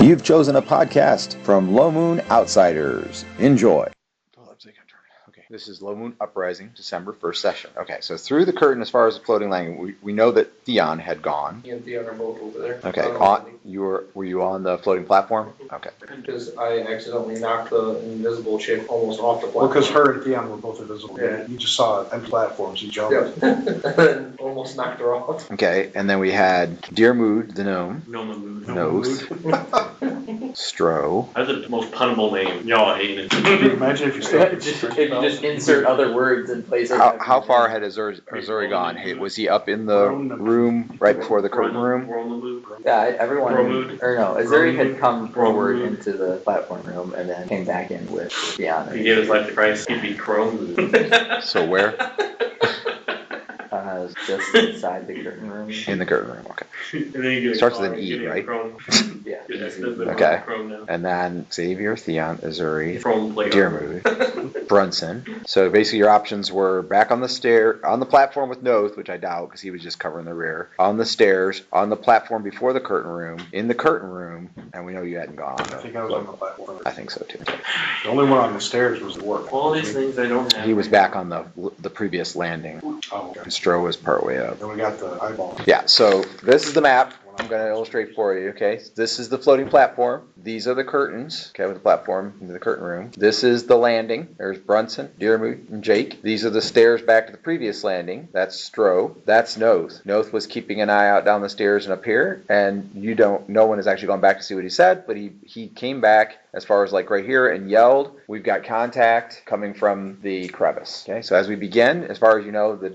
You've chosen a podcast from Low Moon Outsiders. Enjoy. Okay, this is Low Moon Uprising, December 1st session. Okay, so through the curtain, as far as the floating landing, we know that Theon had gone. Me and Theon are both over there. Okay, were you on the floating platform? Okay. Because I accidentally knocked the invisible chick almost off the platform. Well, because her and Theon were both invisible. Yeah. You just saw empty platforms. You jumped. Yep. And then almost knocked her off. Okay, and then we had Dear Mood, the gnome. Noth. Stro. That's the most punnable name. Y'all hate it. Can you imagine if you still If you just insert other words in place of How far had Azuri gone? Hey, was he up in the room right before the curtain room? We're on the move. Yeah, everyone, Romood. or no, Azuri had come forward into the platform room and then came back in with Theon. If he gave his life to Christ, he'd be Chrome. So where? Just inside the curtain room. In the curtain room, okay. And then you Starts with an E, right? Yeah. Okay. And then Xavier, Theon, Azuri, Chrome player. Dearmood, Brunson. So basically your options were back on the platform with Noth, which I doubt because he was just covering the rear, on the stairs, on the platform before the curtain room, in the curtain room, and we know you hadn't gone on I think I was on the platform. I think so too. The only one on the stairs was the work. All these things I don't have. He was back on the previous landing. Oh, okay. And Stro was partway up. Then we got the eyeball. Yeah, so this is the map. I'm going to illustrate for you, okay? This is the floating platform. These are the curtains, okay, with the platform into the curtain room. This is the landing. There's Brunson, Dearmood, and Jake. These are the stairs back to the previous landing. That's Stro. That's Noth. Noth was keeping an eye out down the stairs and up here, and no one has actually gone back to see what he said, but he came back as far as like right here and yelled, "We've got contact coming from the crevice." Okay, so as we begin, as far as you know, the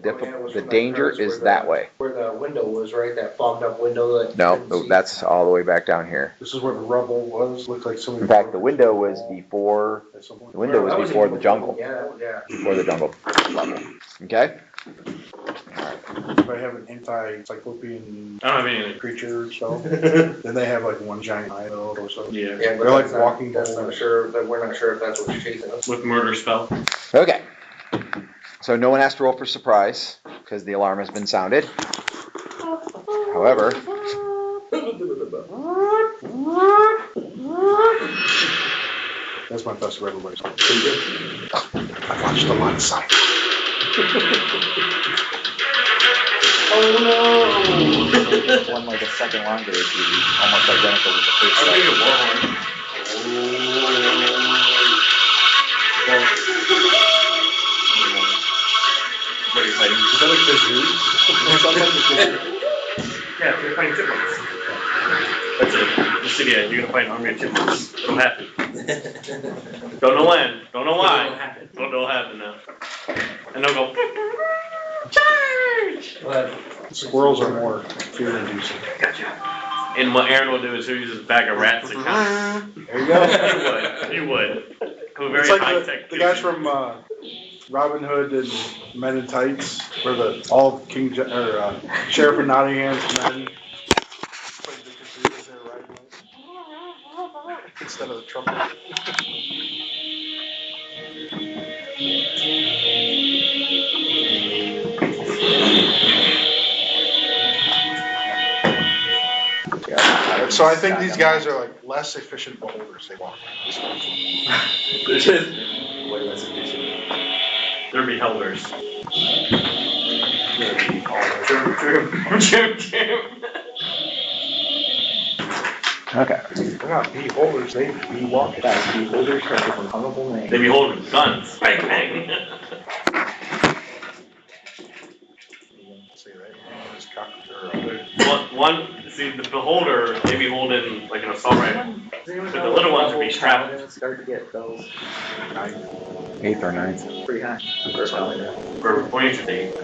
danger is that way. Where the window was, right? That fogged up window that. No, that's all the way back down here. This is where the rubble was. Looked like somebody. In fact, the window was before. The window was before the jungle. Yeah. Before the jungle level. Okay. Everybody have an anti-cyclopean I don't have any. creature spell. Then they have like one giant eye or something. Yeah. Yeah, but They're like that's not- walking That's balls. not sure. That we're not sure if that's what's chasing us. With murder spell. Okay. So no one has to roll for surprise because the alarm has been sounded. However. That's my best of everybody's. I watched a lot of science. Oh no! One like a second longer, it'd be almost identical to the first I'll one. take a warhorn. What are you fighting? Is that like the zoo? It sounds like the zoo. Yeah, you're fighting chipmunks. That's it. Just yeah, you're gonna fight an army of chipmunks. It'll happen. Don't know when. Don't know why. Don't know what'll happen now. And they'll go. Charge! Squirrels are more fear-inducing. Gotcha. And what Aaron will do is he'll use his bag of rats and kind There you go. He would. Go very It's like high tech. the guys from Robin Hood and Men in Tights, where all Sheriff of Nottingham's men played the casinos there, right? Instead of the trumpet. So I think these guys are like less efficient beholders. They walk. Way less efficient. They're behelders. True. Okay. They're not beholders. They be walking. Guys, beholders are a huggable name. They be holding guns. Bang bang. See, right? This cock- See the beholder, they be holding like an assault rifle. But the little ones would be strapped. Start to get those 8th or 9th. pretty high. For Rangers 8.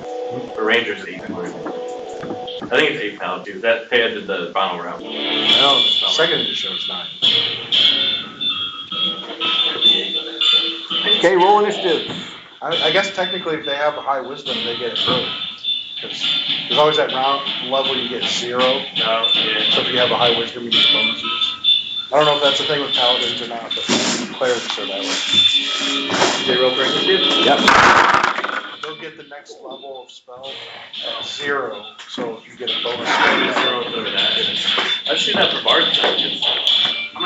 For Rangers 8. I think it's 8 pounds too. That pad did the final round. No, second edition is 9. Okay, roll initiative. I guess technically if they have a high wisdom, they get it early. Because there's always that round level you get 0. No, yeah. So if you have a high wisdom, you get bonuses. I don't know if that's a thing with paladins or not, but clerics are that way. They roll for initiative? Yep. They'll get the next level of spell at 0, so you get a bonus. Zero to that. I've seen that for bards. I'm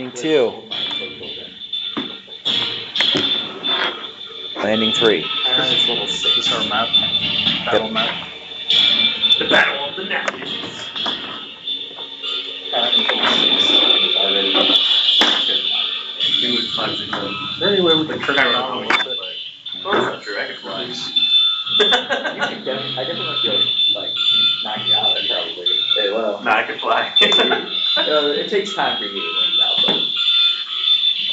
Landing 2. Landing 3. It's level 6. This is our map. Battle map. The battle of the napkins. Already. He was 5, 6, 7. Is there any way we can turn I it don't know on how a we little can bit? play. Oh, that's not true. I could fly. I definitely might be able to, like, knock you out, probably. Hey, well. Nah, I could fly. It takes time for you to win out, but.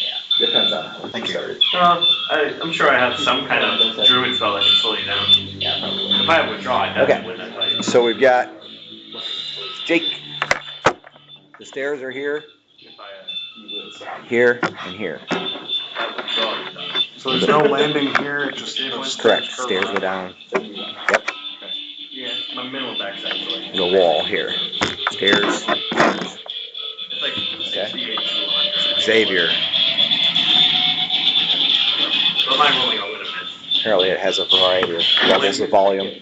Yeah, depends on how Thank you you. started. I'm sure I have some kind of druid spell that can slow you down. Yeah, probably. If I have withdraw, I definitely win that fight. So we've got Jake. The stairs are here, If I You will stop. here, and here. have withdraw, you're done. So there's no landing here, it just the Correct. curve Stairs go around. down. Yeah, my minimum backside is like. There's a wall here. Stairs. It's like 68 to 100. Xavier. But my rolling, I'm gonna miss. Apparently it has a variety of levels of volume.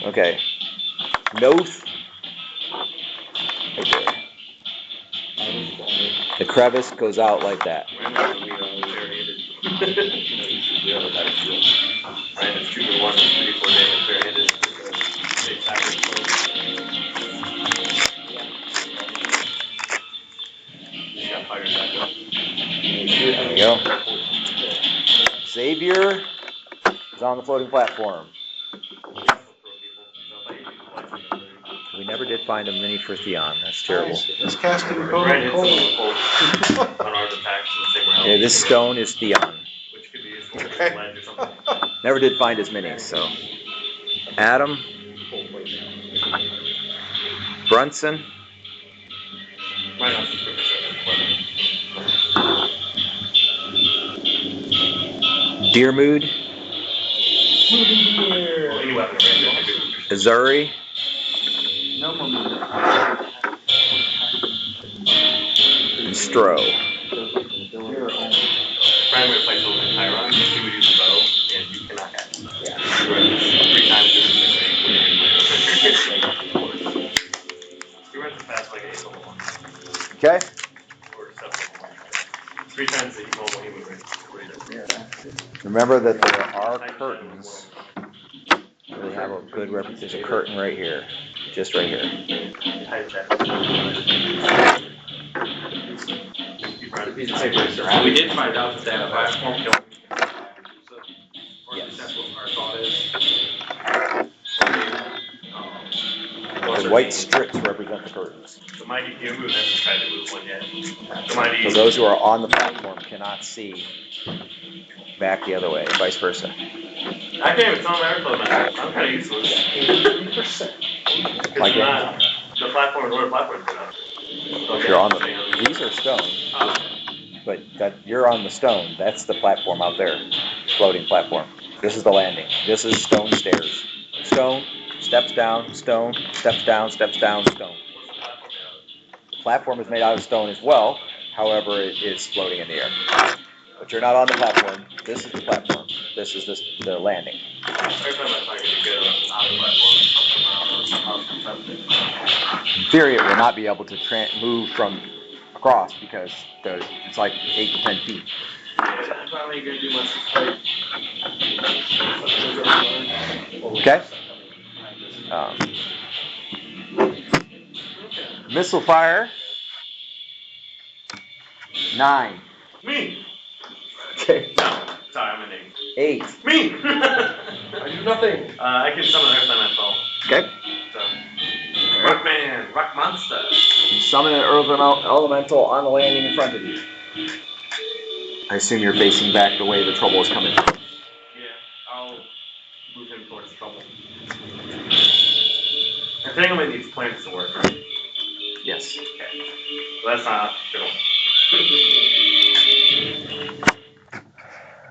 Okay. Noth. Right there. The crevice goes out like that. Ryan is 2 to 1, 3, 4 damage barehanded. Big attacker. Just got fired back up. There we go. Xavier is on the floating platform. We never did find a mini for Theon. That's terrible. It's casting Ryan Code hits of Cold. unarmed attacks in the same round. Okay, this stone is Theon. Which could be useful for the ledge or something. Never did find his minis, so. Adam. Brunson. Ryan has to quick Deermood. Well, any weapon range. Azuri. No momentum. And Stro. Ryan would play Sylvan Chiron, he would use a bow, and you cannot have it. Yeah. He runs 3 times as He runs as fast like an 8 level 1. Okay. Or 7 level 1. 3 times the normal he would run. Remember that there are curtains. We have a good reference. There's a curtain right here. Just right here. High check. We did find out that platform killed. Or at Yes. least that's what our thought is. The white strips represent the curtains. The mighty Deermood hasn't tried to move one yet. The mighty. So those who are on the platform cannot see back the other way, and vice versa. I can't even tell my airflow method. I'm kind of useless. 83%. Because Like you're not. The platform is where the platform is up. If you're on the, these are stone, but that you're on the stone. That's the platform out there, floating platform. This is the landing. This is stone stairs. Stone, steps down, stone, steps down, stone. The platform is made out of stone as well. However, it is floating in the air. But you're not on the platform. This is the platform. This is the landing. Every time I try to get out of the platform, In theory, it will not be able to move from across because it's like 8 to 10 feet. I'm probably gonna do much this fight. Okay. Missile fire. 9. Me! Okay. No, sorry, I'm a name. 8. Me! I do nothing. I can summon every time I fall. Okay. So. Rockman, rock monster. Summon an earth elemental on the landing in front of you. I assume you're facing back the way the trouble is coming from. Yeah, I'll move him towards trouble. I think I'm gonna need plants to work, right? Yes. Okay. So that's not good.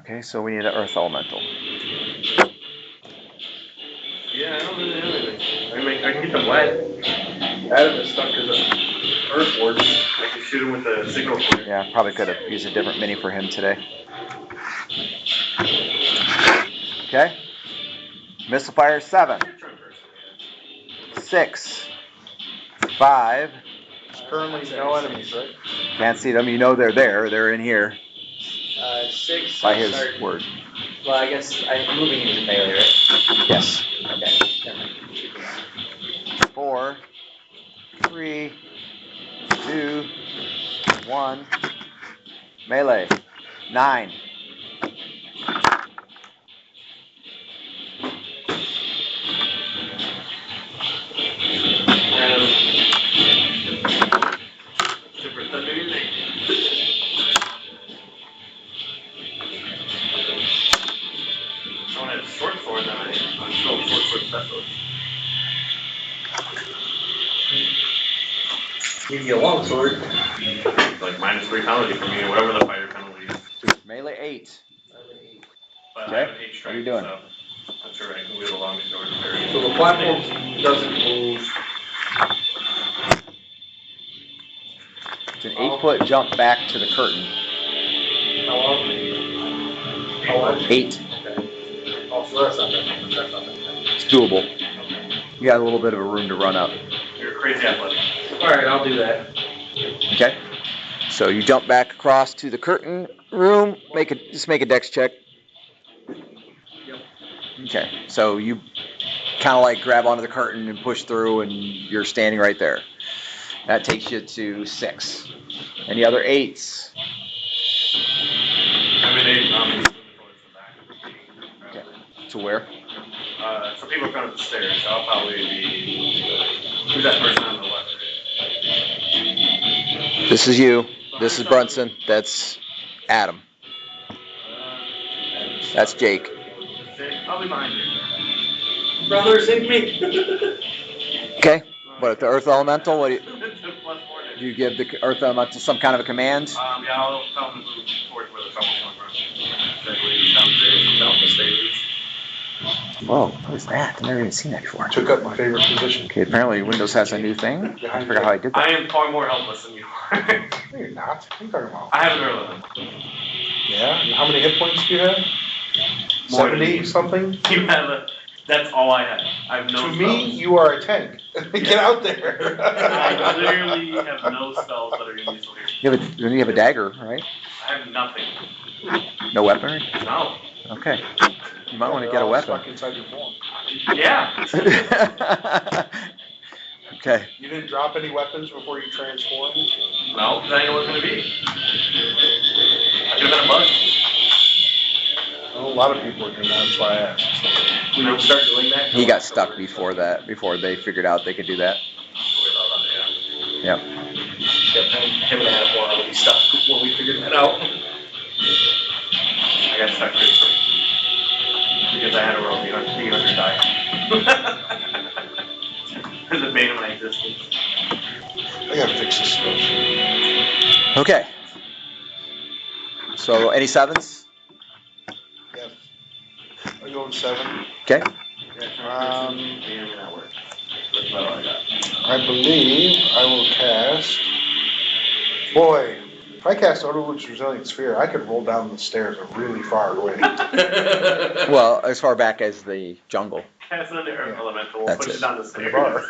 Okay, so we need an earth elemental. Yeah, I don't really have anything. I can get them wet. Adam is stuck as an earth ward. I can shoot him with a signal flare. Yeah, probably could have used a different mini for him today. Okay. Missile fire 7. 6. 5. Currently, no enemies, right? Can't see them. You know they're there. They're in here 6. by I'll his start- word. Well, I guess I'm moving into melee, right? Yes. Okay. Never mind. 4, 3, 2, 1. Melee. 9. Super thunder music. Someone had a short sword, then I'm still short sword specialist. Give you a long sword. Like -3 penalty for me, or whatever the fighter penalty is. Melee 8. But Okay. I have an 8 What are you strength, doing? so I'm sure I can wield a long sword very So the platform doesn't move. It's an 8-foot jump back to the curtain. How long? How long? 8. Okay. Oh, so that's not that much. That's not that much. It's doable. You got a little bit of a room to run up. You're crazy athletic. Alright, I'll do that. Okay. So you jump back across to the curtain room. Just make a dex check. Yep. Okay. So you kind of like grab onto the curtain and push through, and you're standing right there. That takes you to 6. Any other 8s? I'm an 8, I'm moving towards the back. Okay. To where? So people come up the stairs, so I'll probably be. Who's that person on the left? This is you. This is Brunson. That's Adam. That's Jake. I'll be behind you. Brother, save me! Okay. What, the Earth Elemental? What do Plus 4 damage. you give the Earth Elemental some kind of a command? Yeah, I'll tell them to move towards where the trouble's coming from. Exactly, down the stairs. Whoa, what is that? I've never even seen that before. Took up my favorite position. Okay, apparently Windows has a new thing. I forgot how I did I that. am far more helpless than you are. No, you're not. What are you talking about? I have an early. Yeah? And how many hit points do you have? More than 70 you. something? You have a. That's all I have. I have no To spells. me, you are a tank. Get out there. I literally have no spells that are going to be useful here. You have a dagger, right? I have nothing. No weaponry? No. Okay. You might want to They're get a all weapon. Stuck inside your form. Yeah. Okay. You didn't drop any weapons before you transformed? No, because I didn't know what it was going to be. I could have been a bug. Well, a lot of people are doing that, that's why I asked. You know, start doing that. He got stuck before they figured out they could do that. Yeah. Yep. Him and Adam were already stuck when we figured that out. I got stuck pretty quick. Because I had to roll the 300 die. It's the bane of my existence. I gotta fix this stuff. Okay. So any 7s? Yes. I go with 7. Okay. That works. That's about all I got. I believe I will cast. Boy, if I cast Odaluk's Resilient Sphere, I could roll down the stairs a really far way. Well, as far back as the jungle. Cast on the earth elemental, we'll That's push it. it down the The stairs. bar.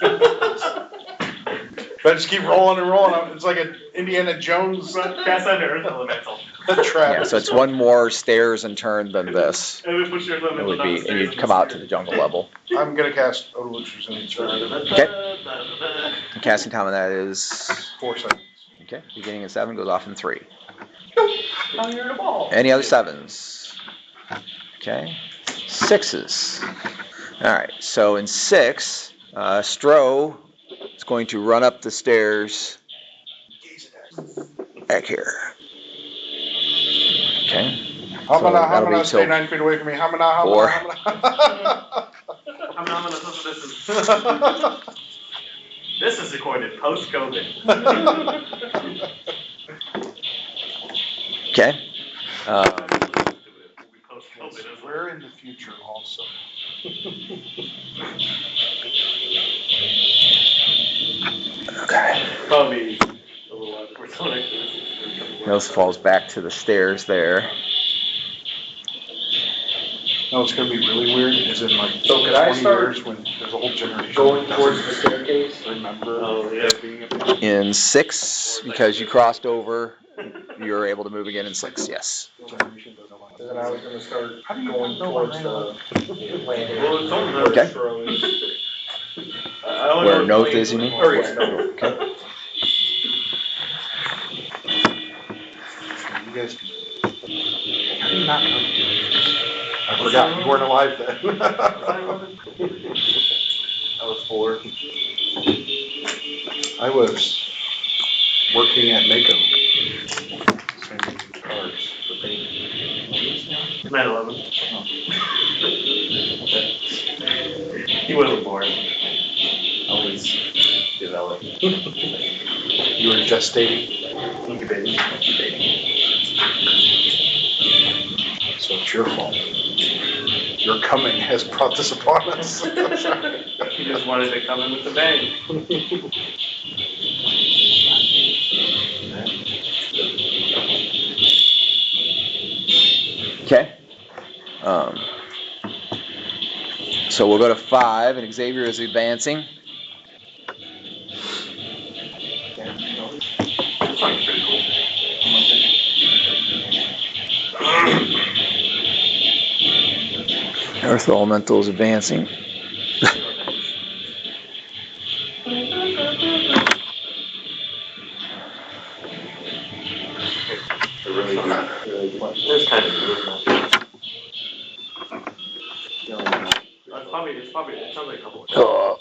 But I just keep rolling and rolling. It's like an Indiana Jones Cast on the earth elemental. trap. Yeah, so it's one more stairs and turn than this. And we push your It elemental would down the be, stairs. and you'd come out to the jungle level. I'm gonna cast Odaluk's Resilient Sphere. Okay. The casting time on that is 4 seconds. okay. Beginning in 7 goes off in 3. Now you're in a ball. Any other 7s? Okay. 6s. All right. So in 6, Stro is going to run up the stairs back here. Okay. Hamana, that'll be Hamana, stay till 9 feet away from me. Hamana, 4. Hamana, Hamana. I'm not gonna listen. This is recorded post-COVID. Okay. We're in the future also. Okay. Probably a little out of persona. Nils falls back to the stairs there. No, it's gonna be really weird, is in like So could I 20 start years when there's a whole generation. Going that towards the doesn't staircase? remember Oh, yeah. there being a thing. In 6, because you crossed over, you're able to move again in 6, yes. Generation doesn't know. And then I was gonna start How do you going know towards behind the landing. Well, it's on Okay. the throw is. I only Where know Noth the is, you plane- mean? Oh, yeah, no. Okay. You guys. How do you not know? I forgot, you weren't alive then. I was 4. I was working at Mako. Sending cars for paint. 9/11. He wasn't born. Always developed. You were gestating, Incubating. so it's your fault. Your coming has brought this upon us. He just wanted to come in with the bang. Okay. So we'll go to 5, and Xavier is advancing. It's like pretty cool. Earth Elemental is advancing. It's kind of cool. It's probably, it sounds like a couple. Oh,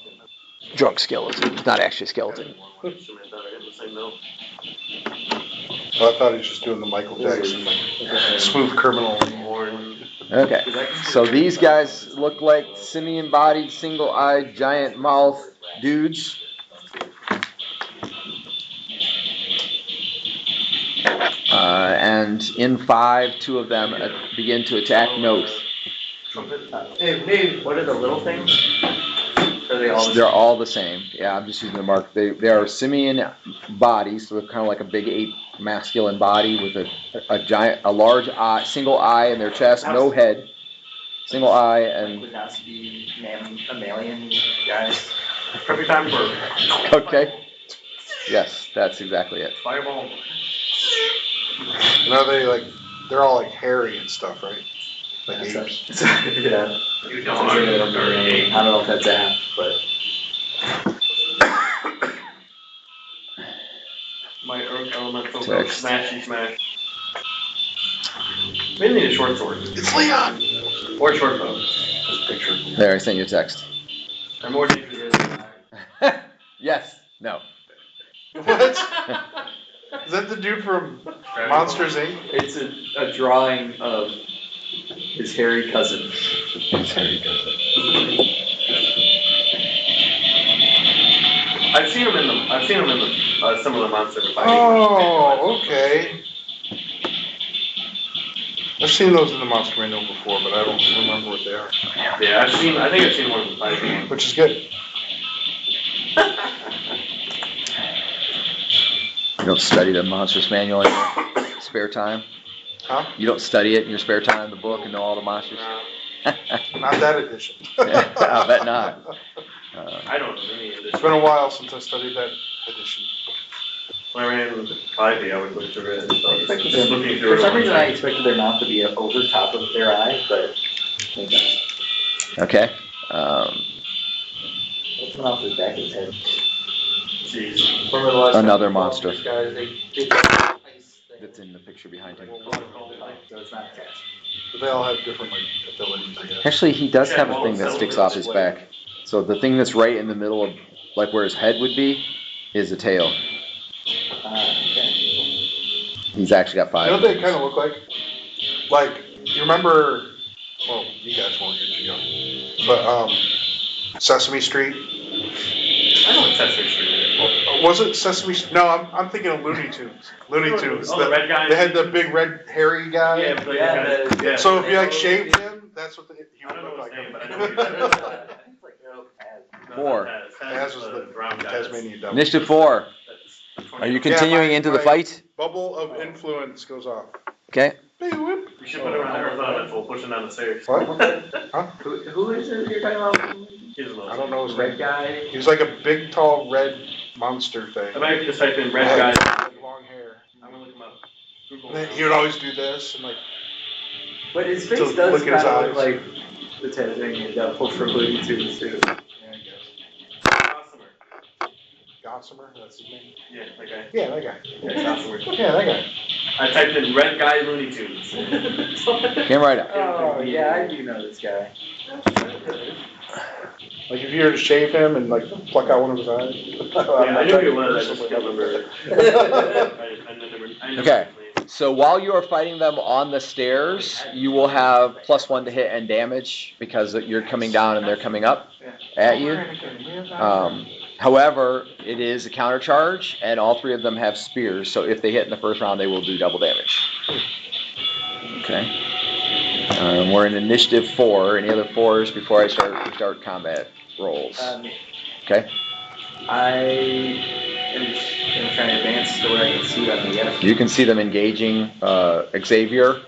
drunk skeleton. It's not actually a skeleton. Oh, I thought he was just doing the Michael Jackson, like, smooth criminal. Okay. So these guys look like simian-bodied, single-eyed, giant mouth dudes. And in 5, 2 of them begin to attack Noth. Hey, what are the little things? Are they all? They're all the same. Yeah, I'm just using the mark. They are simian bodies, so kind of like a big ape masculine body with a large eye, single eye in their chest, no head, single eye, and Would that be mammalian guys? Every time for okay. Yes, that's exactly it. fireball. And are they like, they're all like hairy and stuff, right? Like That's apes. Yeah. You I don't don't know if that's app, but. My earth elemental goes Text. smashy smash. Maybe need a short sword. It's Leon! Or a short bow. This picture. There, I sent you a text. I'm more dangerous than Yes. No. What? Is that the dude from Monsters Inc.? It's a drawing of his hairy cousin. I've seen him in the some of the monster fighting. Oh, okay. I've seen those in the Monster Manual before, but I don't remember what they are. Yeah, I think I've seen one of them fighting. Which is good. You don't study the Monsters Manual in your spare time? Huh? You don't study it in your spare time, the book, and know all the monsters? Not that edition. I bet not. I don't know any of this. It's been a while since I studied that edition. When I ran with 5e, I would look through it and stuff. Just looking through For it. some reason, I expected their mouth to be over top of their eye, but maybe not. Okay. What's the mouth is back of his head? Jeez. Remember the last time Another we fought monster. these guys, they did the ice thing. That's in the picture behind him. So it's not attached. But they all have different like abilities, I guess. Actually, he does have a thing that sticks off his back. So the thing that's right in the middle of, like where his head would be, is a tail. Okay. He's actually got 5. You know what they kind of look like? Like, you remember, well, you guys won't get too young, but Sesame Street? I know what Sesame Street is. Was it Sesame Street? No, I'm thinking of Looney Tunes. Looney Tunes. Oh, the red guy? They had the big red hairy guy. Yeah, but Yeah, So if you like shaved him, that's what he I would don't know look what like. his name, but I know what he is. It's like, oh, bad. 4. Taz was the Tasmanian devil. Initiative 4. Are you continuing into the fight? Bubble of influence goes off. Okay. Big whoop. We should put him on Arizona if we'll push him down the stairs. What? Who is it you're talking about? He's a little. I don't know his Red name. guy? He was like a big, tall, red monster thing. I might just type in red guy. Like long hair. I'm gonna look him up. Google And then him. he would always do this and like. But his To face does look kind at his of look eyes. like the Tasmanian devil from Looney Tunes too. Yeah, I guess. Gossamer. Gossamer, that's his name. Yeah, that guy. Yeah, that guy. Yeah, Gossamer. Yeah, that guy. I typed in red guy Looney Tunes. Came right up. Oh, yeah, I do know this guy. Like if you were to shave him and like pluck out one of his eyes. Yeah, I knew he was. I just can't remember. I never Okay. So while you are fighting them on the stairs, you will have +1 to hit and damage because you're coming down and they're coming up at you. However, it is a counter charge, and all 3 of them have spears. So if they hit in the first round, they will do double damage. Okay. We're in initiative 4. Any other 4s before I start combat rolls? Okay. I am gonna try and advance to where I can see them again. You can see them engaging Xavier,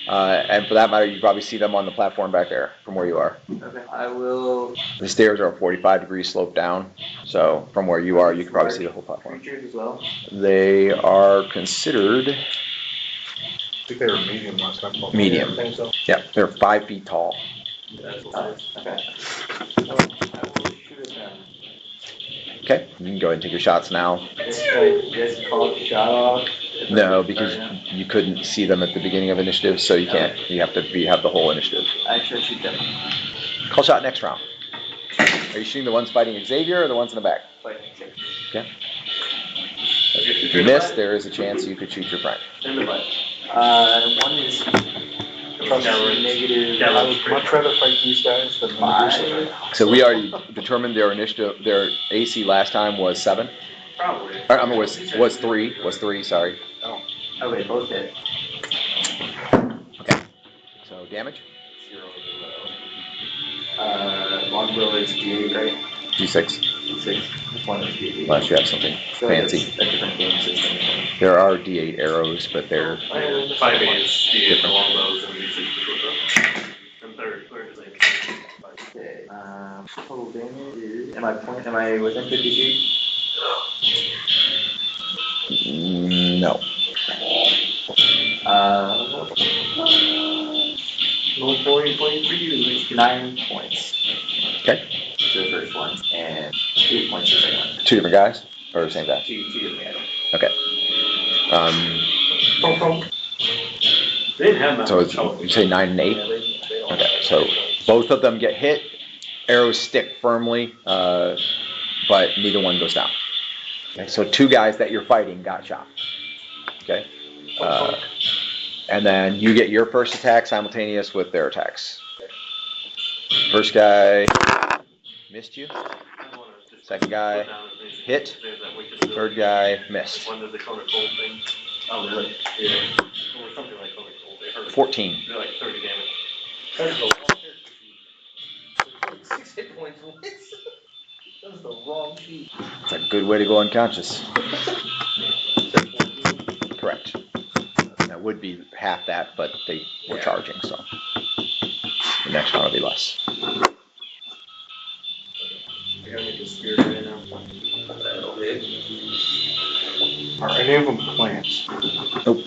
and for that matter, you probably see them on the platform back there from where you are. Okay. I will. The stairs are a 45-degree slope down, so from where you are, you can probably see the whole platform. Creatures as well. They are considered I think they were medium last time. medium. I think so. Yeah, they're 5 feet tall. Okay. I will shoot at them. Okay, you can go ahead and take your shots now. Just call the shot off. No, because you couldn't see them at the beginning of initiative, so you can't. You have to have the whole initiative. I should shoot them. Call shot next round. Are you shooting the ones fighting Xavier or the ones in the back? Okay. If you miss, there is a chance you could shoot your friend. In the butt. One is negative. I would much rather fight these guys than 5. So we already determined their initiative. Their AC last time was 7. Probably. Or, I mean, was 3. Was 3. Sorry. Oh wait, both hit. Okay. So damage. Longbow is D8, right? D6. D6. One is D8. Unless you have something So fancy. it's a different game system. There are D8 arrows, but they're 5 is D8 for longbows and D6 for short bows. And third is aim. Okay. Total damage is. Am I within 50 feet? no. Low point for you. 9 points. Okay. For the first one, and 8 points for the second one. 2 different guys or the same guy? Two different guys. Okay. They didn't have that So much it's, health. you say 9 and 8. They don't Okay. So both of them get hit. Arrows stick firmly, but neither one goes down. Okay. So 2 guys that you're fighting got shot. Okay. And then you get your first attack simultaneous with their attacks. First guy missed you. Second guy hit. Third guy missed. One of the color cold thing. Oh, really? Yeah. Or something like color cold. They hurt. 14. They're like 30 damage. That's the 6 hit points. What? That was the wrong sheet. It's a good way to go unconscious. Correct. That would be half that, but they were charging, so the next one will be less. I gotta make this spear right now. Are any of them plants? Nope.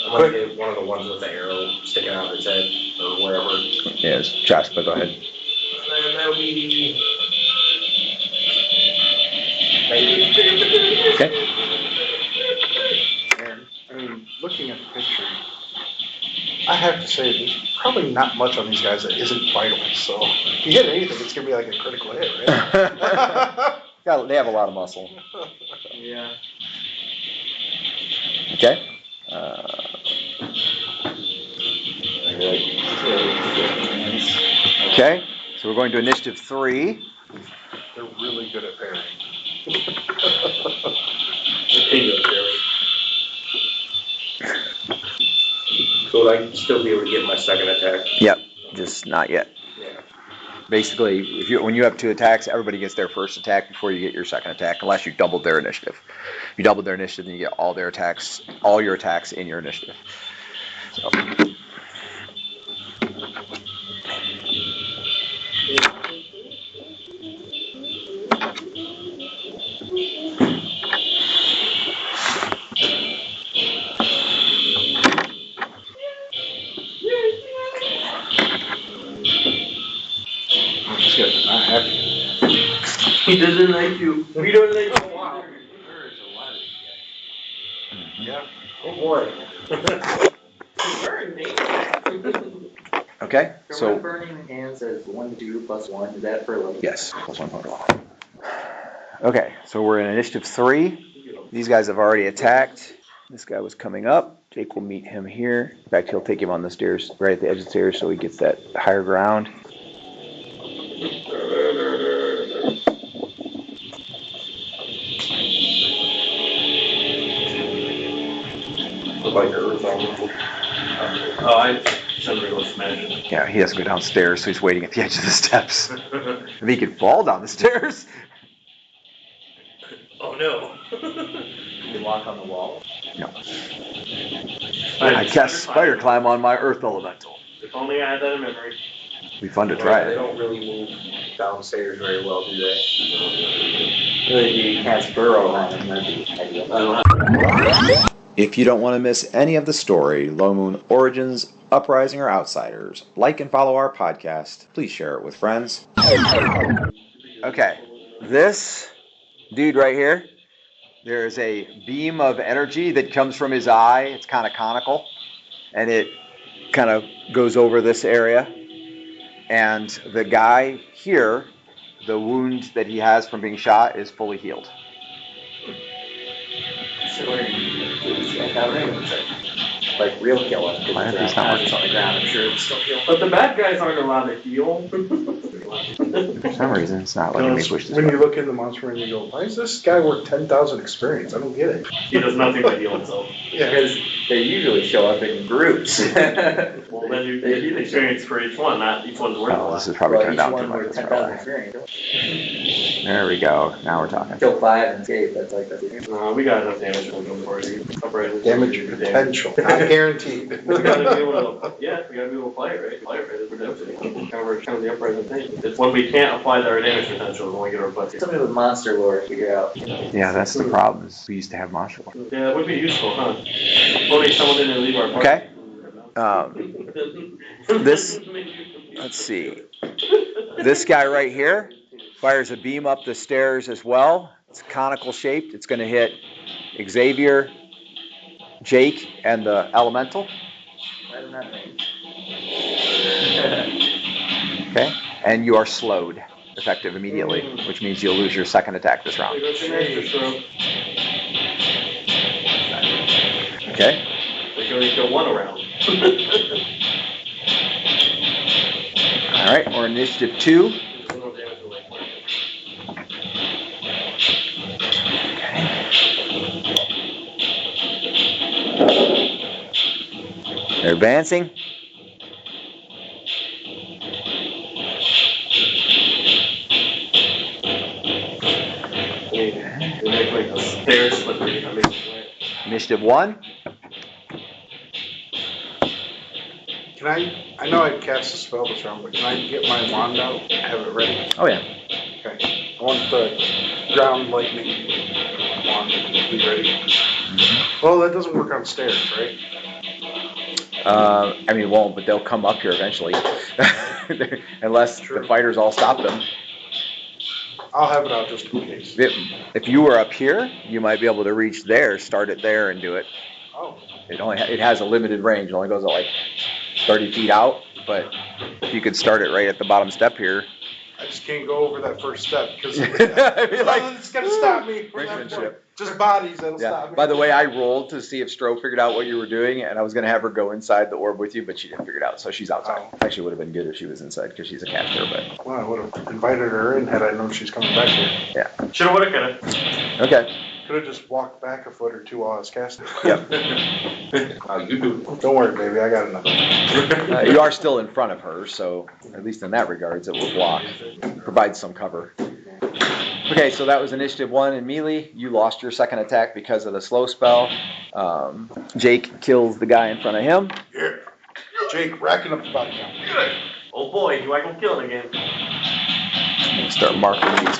I'm gonna get one of the ones with the arrow sticking out of its head, or wherever. Yeah, it's chest, but go ahead. And that'll be... Okay. And, I mean, looking at the picture, I have to say there's probably not much on these guys that isn't vital, so if you hit anything, it's gonna be like a critical hit, right? They have a lot of muscle. Yeah. Okay. Okay. So we're going to initiative 3. They're really good at parrying. So would I still be able to get my second attack? Yep. Just not yet. Yeah. Basically, when you have 2 attacks, everybody gets their first attack before you get your second attack, unless you doubled their initiative. If you doubled their initiative, then you get all your attacks in your initiative. So. This guy's not happy. He doesn't like you. We don't like you. Wow. There's a lot of these Yeah. guys. Oh, boy. Burn me. Okay, so burning hands says 1, 2, +1. Is that for level? yes, +1 total. Okay, so we're in initiative 3. These guys have already attacked. This guy was coming up. Jake will meet him here. In fact, he'll take him on the stairs, right at the edge of the stairs, so he gets that higher ground. Oh, I suddenly go smash it. Yeah, he has to go downstairs, so he's waiting at the edge of the steps. If he could fall down the stairs. Oh no. You walk on the wall. No. I cast spider climb on my earth elemental. If only I had that in memory. Be fun to try They it. don't really move downstairs very well, do they? Really, you cast burrow on him, that'd be ideal. If you don't want to miss any of the story, Low Moon Origins, Uprising, or Outsiders, like and follow our podcast. Please share it with friends. Okay, this dude right here, there's a beam of energy that comes from his eye. It's kind of conical, and it kind of goes over this area. And the guy here, the wound that he has from being shot is fully healed. So we're like real killing. Why are these not working? On the ground, I'm sure it's still healing. But the bad guys aren't allowed to heal. For some reason, it's not letting me push this When you button. look in the monster and you go, why is this guy worth 10,000 experience? I don't get it. He does nothing but heal himself. Because they usually show up in groups. Well, then you get experience for each one, not each one's worth a Oh, lot. this is probably Well, turned each down too one much. worth That's 10,000 right. experience. There we go. Now we're talking. Kill 5 and escape, that's like the We got enough damage to go for you. Uprising. Damage your potential, not guaranteed. We gotta be able to, yeah, we gotta be able to apply it, right? Apply it, right, it's redemption. Kind of the uprising thing. It's when we can't apply our damage potential, when we get our butt. Somebody with monster lore figure out. Yeah, that's the problem. Is we used to have martial law. Yeah, it would be useful, huh? Only someone didn't leave our party. Okay. This, let's see. This guy right here fires a beam up the stairs as well. It's conical shaped. It's going to hit Xavier, Jake, and the elemental. Right in that range. Okay. And you are slowed, effective immediately, which means you'll lose your second attack this round. Okay. We can only kill one around. All right. We're initiative 2. They're advancing. We make like a stair slippery. I mean, Initiative 1. Can I know I cast a spell this round, but can I get my wand out and have it ready? Oh, yeah. Okay. I want the ground lightning wand to be ready. Well, that doesn't work on stairs, right? I mean, it won't, but they'll come up here eventually. Unless the fighters all stop them. I'll have it out just in case. If you were up here, you might be able to reach there, start it there, and do it. Oh. It has a limited range. It only goes like 30 feet out. But if you could start it right at the bottom step here. I just can't go over that first step because I mean, like, it's gonna stop me from that brinkmanship. point. Just bodies that'll Yeah. stop me. By the way, I rolled to see if Stro figured out what you were doing, and I was gonna have her go inside the orb with you, but she didn't figure it out, so she's outside. Oh. Actually, would have been good if she was inside because she's a caster, but Well, I would have invited her in had I known she's coming back here. shoulda, woulda, coulda. okay. Could've just walked back a foot or two while I was casting. Yep. You do. Don't worry, baby, I got enough. You are still in front of her, so at least in that regards, it will block, provide some cover. Okay, so that was initiative 1 in melee. You lost your second attack because of the slow spell. Jake kills the guy in front of him. Yeah. Jake, racking up the body count. Oh boy, do I go kill it again? I'm gonna start marking these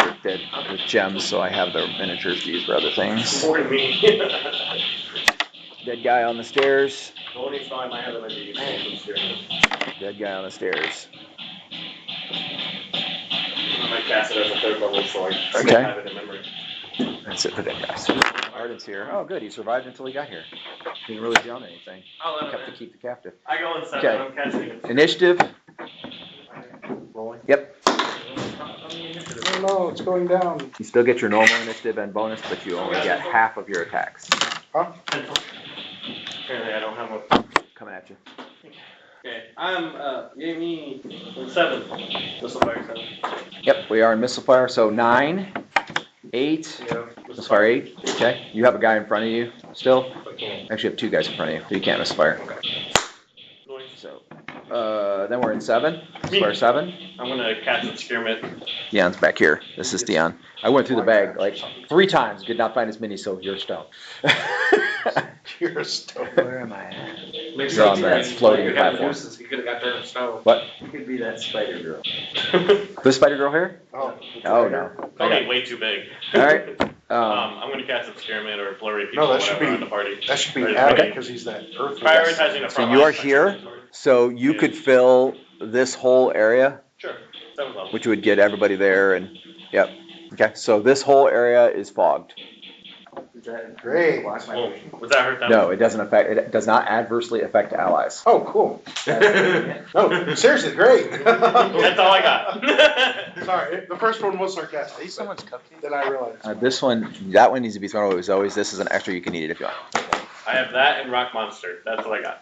with gems, so I have the miniatures to use for other things. More than me. Dead guy on the stairs. The only time I have it like you Dead guy on the stairs. I might cast it as a third level, so I still Okay. have it in memory. That's it for dead guys. Arden's here. Oh, good. He survived until he got here. Didn't really down anything. I'll let Kept him to keep the captive. I go in 7, Okay. I'm casting it. Initiative. Rolling. Yep. Oh no, it's going down. You still get your normal initiative and bonus, but you only get half of your attacks Apparently I don't have one. coming at you. Okay, gave me 7. Missile fire 7. Yep, we are in missile fire. So 9, 8, Yeah. missile fire 8. Okay, you have a guy in front of you still. I can't. Actually, you have 2 guys in front of you, so you can't missile fire. Noise. So, then we're in 7. Missile fire 7. I'm gonna cast Experiment. Theon's back here. This is Theon. I went through the bag like 3 times, could not find as many, so you're still. You're a stone. Where am I at? Makes You're on sense. that floating You got platform. nuisance, he could've got there in snow. What? You could be that spider girl. This spider girl here? Oh, Oh, no. Probably way too big. Alright. I'm gonna cast Experiment or Blurry people No, or that should whatever be- on the party. that should be Okay. Abbott, because he's that earth. Prioritizing the So front you line are section. here? So you could fill this whole area, Sure, 7 level. which would get everybody there and, yep. Okay, so this whole area is fogged. Is that Great. block my Oh, motion? was that hurt that No, it does not adversely affect allies. Oh, cool. No, seriously, great. That's all I got. Sorry, the first one was sarcastic. Are these someone's cupcakes? Then I realized. That one needs to be thrown away as always. This is an extra, you can eat it if you want. I have that and Rock Monster. That's what I got.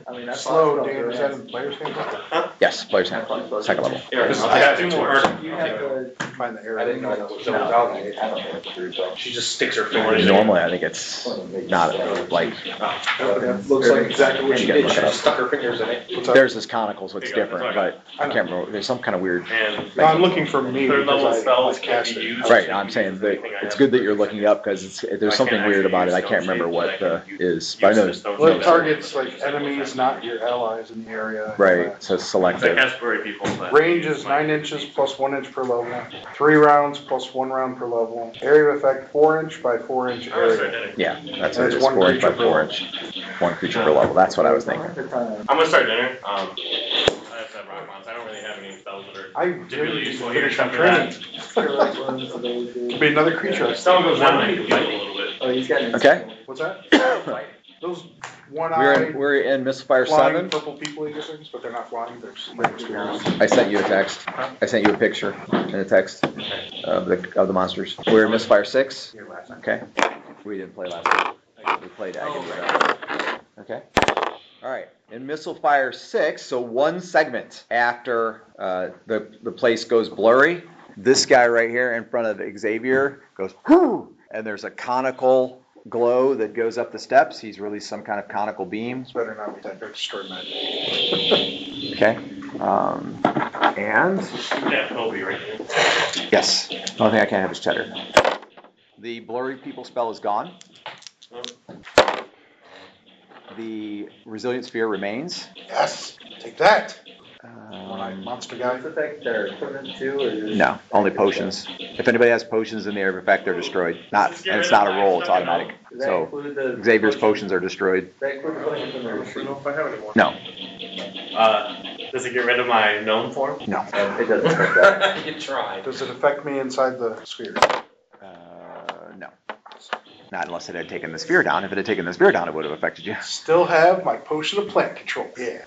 I mean, that's Slow, all I Dan, is that in player's handbook? Yes, player's hand, second level. I got 2 more. You have the. Find the I area. didn't know that was No, without I me. don't think it's true, so. She just sticks her finger in there. Normally, I think it's not like, Looks like exactly what You she gotta did. look it She up. stuck her fingers in it. What's up? theirs is conical, so it's There you go, different, that's but I can't remember, there's some kind of weird. And No, I'm looking for me third level because I spells can't cast be it. used. Right, I'm saying that it's good that you're looking up because there's something weird about it. I can't remember what is, but I know. Well, it targets like enemies, not your allies in the area. Right, so I selective. cast Blurry people, but. Range is 9 inches plus 1 inch per level. 3 rounds plus 1 round per level. Area of effect 4 inch by 4 inch I'm gonna start area. dinner. Yeah, that's And what it it's is, one 4 inch by creature per 4 level. inch. 1 creature per level, that's what I was thinking. I'm gonna start dinner. I have to have Rock Monster. I don't really have any spells that are I particularly really useful just here finished my except for that. training. Could be another creature. I Someone goes down, I see. can heal a little bit. Oh, he's got an. Okay. What's that? Those We're one-eyed, we're in Misfire flying 7. purple people eater things, but they're not flying, they're spheres. I sent you a text. I sent you a picture and a text of the monsters. We're in Misfire 6. Here last time. Okay. We didn't play last week. We played Agony. Okay. All right. In Missile Fire 6, so one segment after the place goes blurry, this guy right here in front of Xavier goes, whoo! And there's a conical glow that goes up the steps. He's released some kind of conical beam. It's better not be that big, destroy magic. Okay. And Yeah, Kobe right here. yes, the only thing I can't have is cheddar. The blurry people spell is gone. The resilient sphere remains. Yes, take that. Um, Monster Does guy. it affect their equipment too, or just? no, only potions. If anybody has potions in the area of effect, they're destroyed. Not, and it's not a roll; it's automatic. Does that So include the? Xavier's potions are destroyed. Does that include the potions in I their don't retreat? know if I have any more. No, Does it get rid of my gnome form? no. It doesn't affect that. You tried. Does it affect me inside the sphere? No. Not unless it had taken the sphere down. If it had taken the sphere down, it would have affected you. Still have my potion of plant control. Yeah.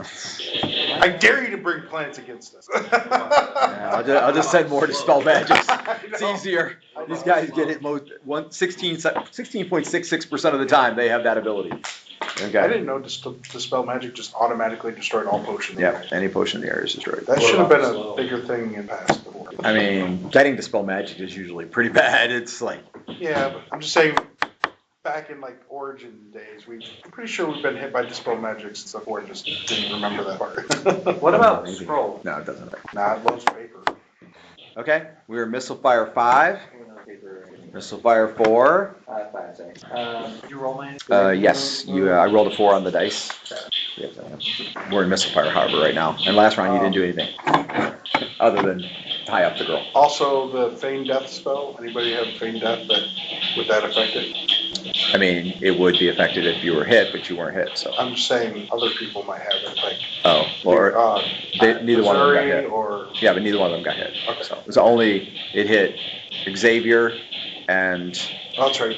I dare you to bring plants against us. Yeah, I'll just send more to spell magics. It's know. easier. These guys get it 16.66% of the time. They have that ability. I Okay. didn't know dispel magic just automatically destroyed all potions. Yeah, any potion in the area is destroyed. That should have been a bigger thing in past. I mean, getting dispel magic is usually pretty bad. It's like, Yeah, but I'm just saying, back in like Origin days, I'm pretty sure we've been hit by Dispel Magic since before, just didn't remember that part. What about Maybe. scroll? No, it doesn't. Nah, it loads paper. Okay, we were Missile Fire 5, Missile Fire 4. 5, sorry. Did you roll mine? Yes, I rolled a 4 on the dice. We're in Missile Fire Harbor right now. And last round you didn't do anything. Other than tie up the girl. Also, the Feign Death spell. Anybody have Feign Death? Would that affect it? I mean, it would be affected if you were hit, but you weren't hit, so. I'm just saying other people might have it, like. Oh, or neither one of them got Missouri hit. Or Yeah, but neither one of them got hit. Okay. So it's only, it hit Xavier and oh, that's right.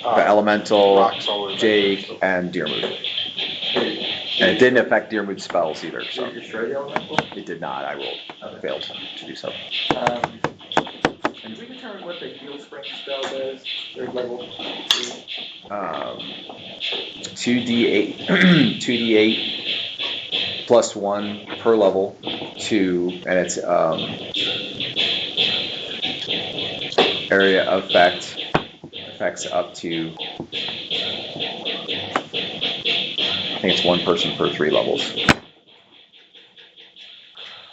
the Elemental, Rocks all over. Jake, and Deermood. And it didn't affect Deermood's spells either, so. Did you destroy the elemental? It did not, I failed to do so. Did we determine what the heal spring spell does? Third level? 2d8, 2d8 plus 1 per level, 2, and it's area effects up to, I think it's 1 person per 3 levels.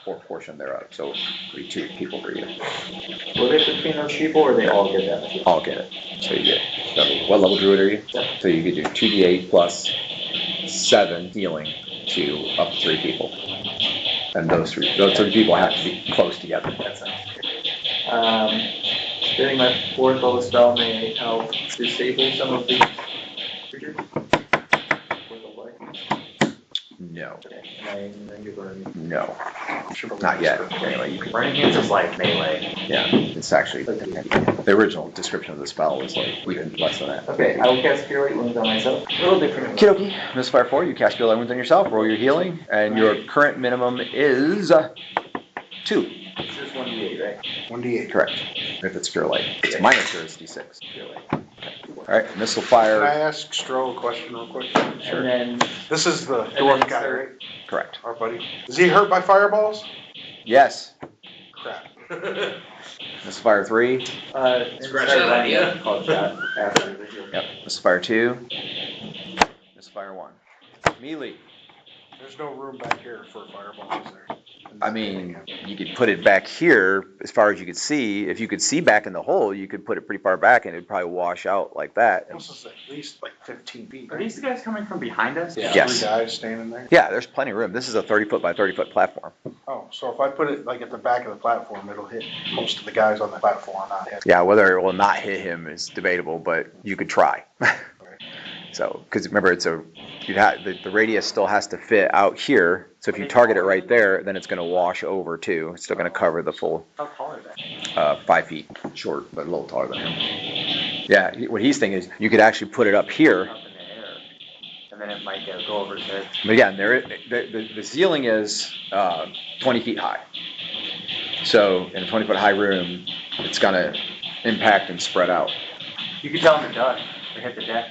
Or portion thereof, so it'd be 2 people per year. Split it between those people, or they all get that? All get it. So you get, what level druid are you? So you could do 2d8 plus 7 healing to up to 3 people. And those 3 people have to be close together. That sounds good. Spinning my 4th level spell may help disable some of these creatures. No. Okay, and then you're burning. No. Not yet. Anyway, you can. Burning hands is like melee. Yeah, it's actually, the original description of the spell was like even less than that. Okay, I will cast Cure Light Wounds on myself. A little different. Kidoki, Misfire 4, you cast your wounds on yourself, roll your healing, and your current minimum is 2. It's just 1d8, right? 1d8. Correct. If it's Cure Light. If it's minus Cure, it's d6. Alright, Missile Fire. Can I ask Stro a question real quick? Sure. And then, This is the and dwarf then guy, third- right? Correct. Our buddy. Is he hurt by fireballs? Yes. Crap. Missile Fire 3. Scratch that idea. Called shot after the heal. Yep. Missile Fire 2. Missile Fire 1. Melee. There's no room back here for fireballs, is there? I mean, you could put it back here as far as you could see. If you could see back in the hole, you could put it pretty far back and it'd probably wash out like that. This is at least like 15 feet. Are these the guys coming from behind us? Yeah, Yes. 3 guys standing there. Yeah, there's plenty of room. This is a 30-foot by 30-foot platform. Oh, so if I put it like at the back of the platform, it'll hit most of the guys on the platform, not hit. Yeah, whether it will not hit him is debatable, but you could try. So, because remember, the radius still has to fit out here. So if you target it right there, then it's going to wash over too. It's still going to cover the full How tall are they? 5 feet short, but a little taller than him. Yeah, what he's thinking is you could actually put it up here. Up in the air. And then it might go over his head. But again, the ceiling is 20 feet high. So in a 20-foot high room, it's going to impact and spread out. You could tell them to duck or hit the deck.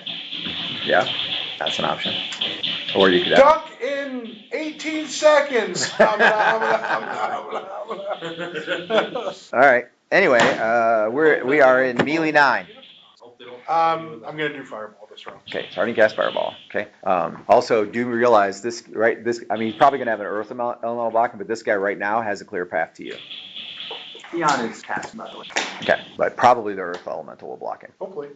Yeah, that's an option. Or you could Duck in 18 seconds! All right. Anyway, we are in melee 9. I'm gonna do fireball this round. Okay, starting cast fireball. Okay. Also, do realize this, right? I mean, he's probably gonna have an earth elemental blocking, but this guy right now has a clear path to you. Theon is cast, by the way. Okay, but probably the earth elemental will block him. Hopefully.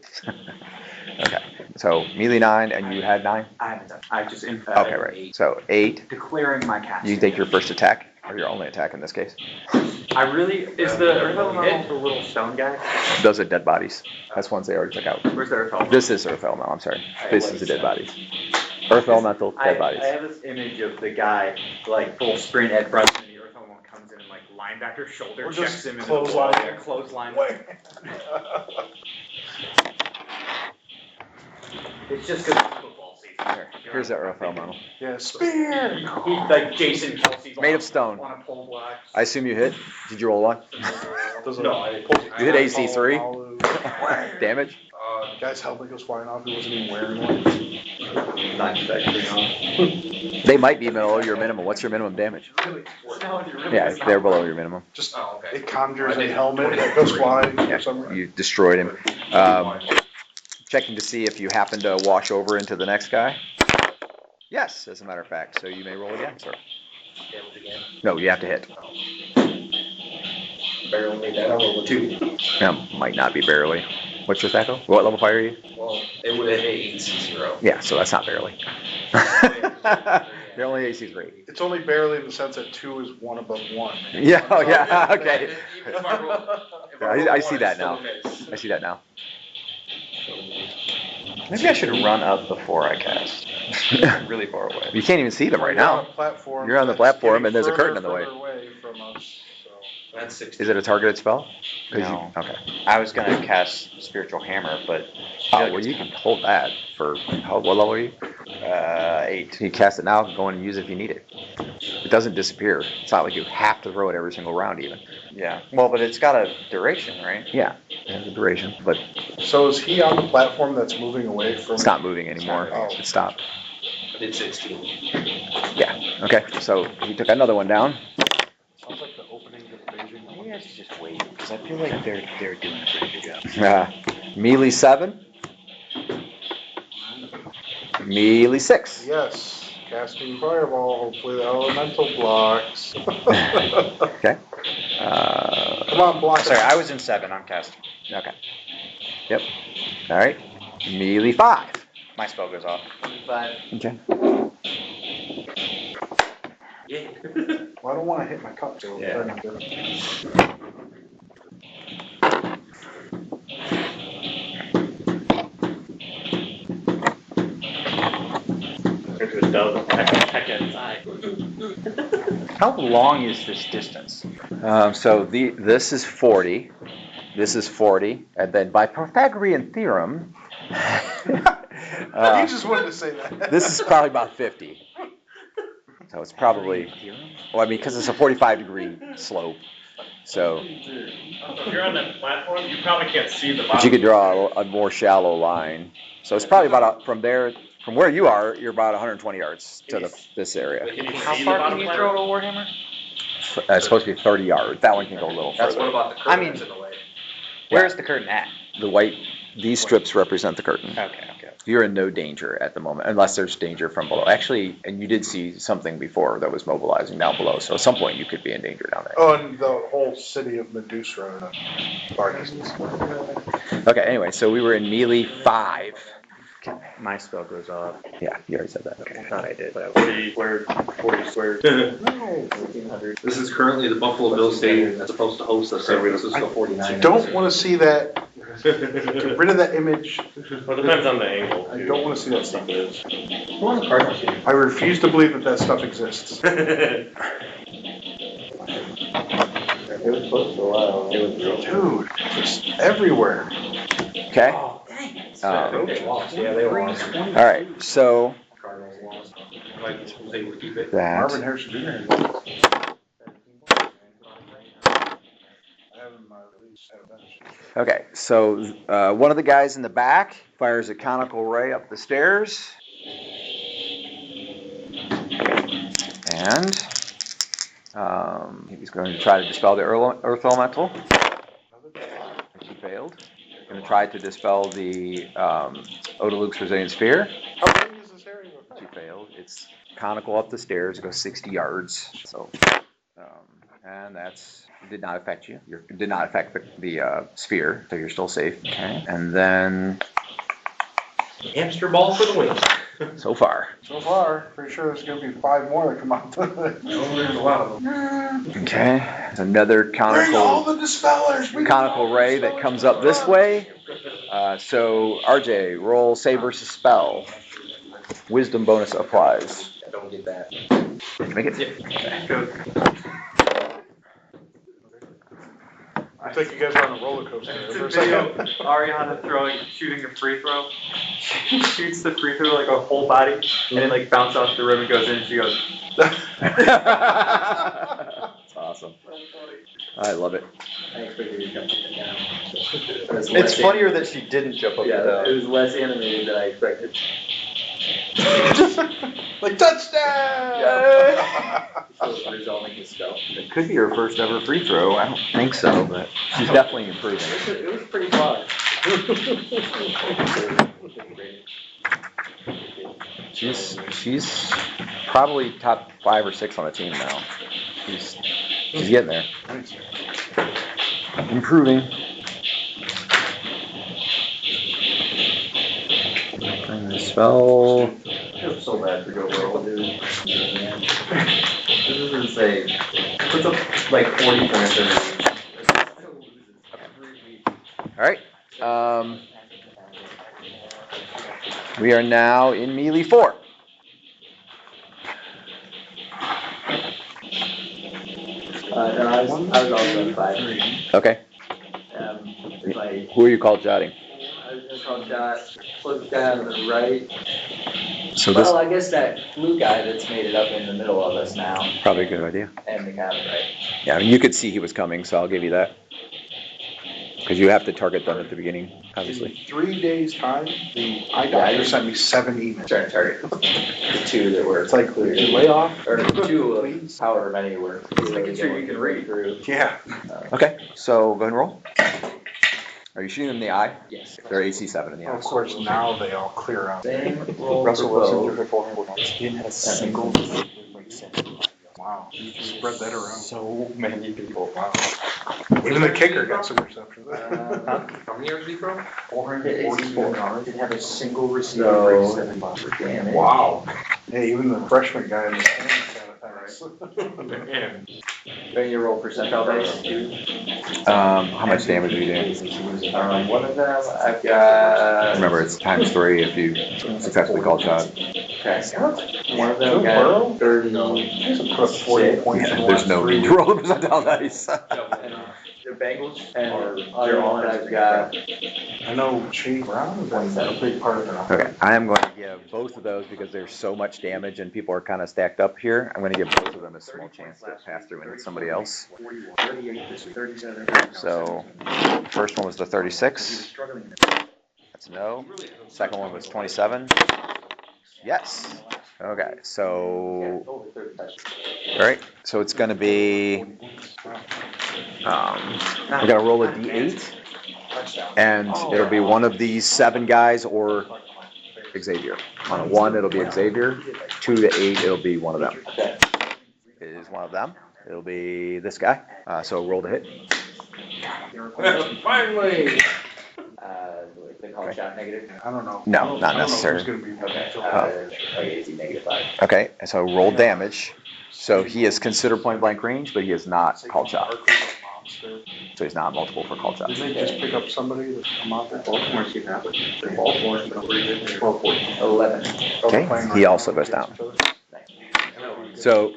Okay. So melee 9, and you had 9. I haven't done. I just in Okay, right. So 8. declaring my cast. You take your first attack, or your only attack in this case. I really is the Earth Elemental the little stone guy? Those are dead bodies. That's ones they already took out. Where's the Earth Elemental? This is earth elemental. I'm sorry. This is the dead bodies. Earth elemental, dead bodies. I have this image of the guy like full sprint at Brunson, and the Earth Elemental comes in and like linebacker shoulder Or checks just him in the clothesline. wall. Clothesline. It's just because it's football season. Here's the earth elemental. Yeah, spear! He's like Jason Kelsey's Made of stone. on a pole block. I assume you hit. Did you roll 1? No, I didn't. You hit AC 3. Damage. Guy's helmet goes flying off. He wasn't even wearing one. They might be below your minimum. What's your minimum damage? Yeah, they're below your minimum. Just Oh, okay. it conjures a helmet that goes flying Yeah, for some reason. you destroyed him. checking to see if you happen to wash over into the next guy. Yes, as a matter of fact. So you may roll again, sir. Damage again. No, you have to hit. Barely made that. I rolled a 2. Might not be barely. What's your thaco? What level fire are you? Well, it would have hit AC 0. Yeah, so that's not barely. Your only AC is 3. It's only barely in the sense that 2 is 1 above 1. Yeah, oh yeah, okay. Even if I roll, if Yeah, roll I a see 1, that it still now. hits. I see that now. Maybe I should run up before I cast. Really far away. You can't even see them right now. You're on the platform and there's a curtain in the way. Away from us, so. That's 16. Is it a targeted spell? 'Cause No. okay. I was gonna cast Spiritual Hammer, but Oh, well, you can hold that for, what level are you? 8. You cast it now, go in and use it if you need it. It doesn't disappear. It's not like you have to throw it every single round even. Yeah. Well, but it's got a duration, right? Yeah, it has a duration, but So is he on the platform that's moving away from? it's not moving anymore. Oh. It stopped. I did 16. Yeah, okay, so he took another one down. Sounds like the opening to Beijing. Maybe I should just wait, because I feel like they're doing a pretty good job. Melee 7. Melee 6. Yes, casting fireball, hopefully the elemental blocks. Okay. Come on, block Sorry, it. I was in 7. I'm casting. Okay. Yep. All right. Melee 5. My spell goes off. 5. Okay. Yeah. Well, I don't want to hit my cup, so. Yeah. There's a dove heck inside. How long is this distance? So this is 40. This is 40. And then by Pythagorean theorem, You just wanted to say that. this is probably about 50. So it's probably, well, I mean, because it's a 45-degree slope. So, If you're on that platform, you probably can't see the but bottom. you could draw a more shallow line. So it's probably about from there, from where you are, you're about 120 yards to this area. Can you How see the far bottom can you platform? throw a Warhammer? It's supposed to be 30 yards. That one can go a little That's further. what about the I curtains mean- in the way. Where's the curtain at? The white, these strips represent the curtain. Okay. You're in no danger at the moment, unless there's danger from below. Actually, and you did see something before that was mobilizing down below, so at some point you could be in danger down there. Oh, and the whole city of Medusa, far distance. Okay, anyway, so we were in melee 5. My spell goes off. Yeah, you already said that. Okay, I thought I did. 40 squared, 40 squared. No. 1400. This is currently the Buffalo Bill Stadium that's supposed to host us, so this is still 49. I don't want to see that. Get rid of that image. Well, it depends on the angle, I too. don't want to see that stuff. Who on the Cardinals game? I refuse to believe that that stuff exists. It was close for a while. It was real. Dude, just everywhere. Okay? Oh, dang it. Um, They lost. Yeah, they lost. All right, so Cardinals lost. Like, was able to keep it. Marvin that. Harrison Jr. I have him released. Okay, so one of the guys in the back fires a conical ray up the stairs. And he's going to try to dispel the earth elemental. He failed. Going to try to dispel the Odaluk's Resilient Sphere. How big is this area? She failed. It's conical up the stairs. It goes 60 yards. So, and that's did not affect you. Did not affect the sphere, so you're still safe. Okay. And then Hamster ball for the win. so far. So far, pretty sure there's going to be 5 more that come out. There's a lot of them. Okay. Another Bring all conical the dispellers. Bring all conical the ray that dispellers comes to up the this front. way. So RJ, roll save versus spell. Wisdom bonus applies. I don't get that. Did you make it? I think you guys are on a roller coaster there for a It's a video second. of Ariana shooting a free throw. She shoots the free throw like a whole body, and it like bounces off the rim and goes in, and she goes. That's awesome. I love it. I expected you to jump it down. It's funnier that she didn't jump up Yeah, and down. it was less animated than I expected. Like, touchdown! So resolving his spell. It could be her first ever free throw. I don't think so, but she's definitely improving. It was pretty far. She's probably top 5 or 6 on the team now. She's getting there. Improving. And the spell. I feel so bad for Joe Burrow, dude. This is insane. Puts up like 40 points every week. Still loses every week. All right. We are now in melee 4. No, I was also in 5. Okay. If I Who are you called jotting? was gonna call Jot, flip guy on the right. So this Well, I guess that blue guy that's made it up in the middle of us now, probably a good idea. and the guy on the right. Yeah, you could see he was coming, so I'll give you that. Because you have to target them at the beginning, obviously. In 3 days' time, the eye doctor sent me 7 emails. Trying to target the 2 that were It's like, clear. lay off. Or 2 of however many were. Making sure you can read through. Yeah. Okay, so go ahead and roll. Are you shooting them in the eye? Yes. They're AC 7 in the eye. Of course, now they all clear out. Same roll Russell for Wilson both. threw for 400 yards. He didn't have a single Wow, you can spread that around. So many people. Wow. Even the kicker got some receptions. How many yards did he throw? 444 yards. Didn't have a single receiver So, break 7 bucks. for damage. Wow. Hey, even the freshman guy in the stands got it. Man. Don't you roll percentile dice? How much damage are you doing? One of them, I've got. Remember, it's times 3 if you successfully call shot. Okay. One of them Burrow? got 30. He's put up 40 points in the There's last no 3 need to roll the percentile dice. The Bengals and other one I've got. I know Shane Brown is a big part of it. Okay, I am going to give both of those because there's so much damage and people are kind of stacked up here. I'm going to give both of them a small chance to pass through into somebody else. So, first one was the 36. That's a no. Second one was 27. Yes. Okay, so, all right, so it's going to be, we got to roll a d8, and it'll be one of these 7 guys or Xavier. On a 1, it'll be Xavier. 2 to 8, it'll be one of them. It is one of them. It'll be this guy. So roll to hit. Finally! They call shot negative? I don't know. No, not I don't know necessary. who's gonna be Okay. AC -5. Okay, so roll damage. So he is considered point blank range, but he is not called shot. So he's not multiple for called shot. Didn't they just pick up somebody that's come out there? Baltimore's keeping up with it. Baltimore's been pretty good there. 11. Okay, he also goes down. So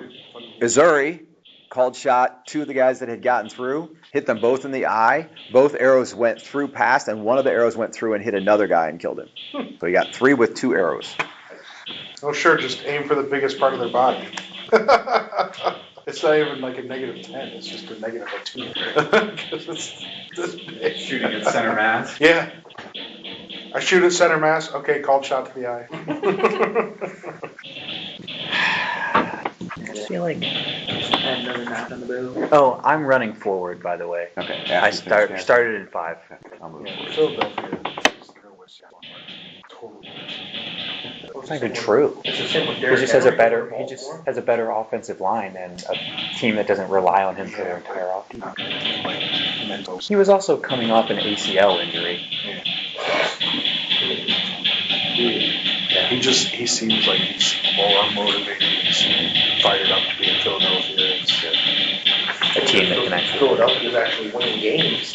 Missouri called shot 2 of the guys that had gotten through, hit them both in the eye. Both arrows went through past, and one of the arrows went through and hit another guy and killed him. So he got 3 with 2 arrows. Oh, sure, just aim for the biggest part of their body. It's not even like a -10, it's just a negative of 2. 'Cause it's this big. Shooting at center mass. Yeah. I shoot at center mass, okay, called shot to the eye. I feel like. And another knock on the bow. Oh, I'm running forward, by the way. Okay. I started in 5. I'll move forward. Philadelphia. It's not even true. He just has a better offensive line and a team that doesn't rely on him for their entire offense. He was also coming off an ACL injury. Yeah, he seems like he's more motivated, he's fired up to be in Philadelphia. A team that can actually. Philadelphia's actually winning games.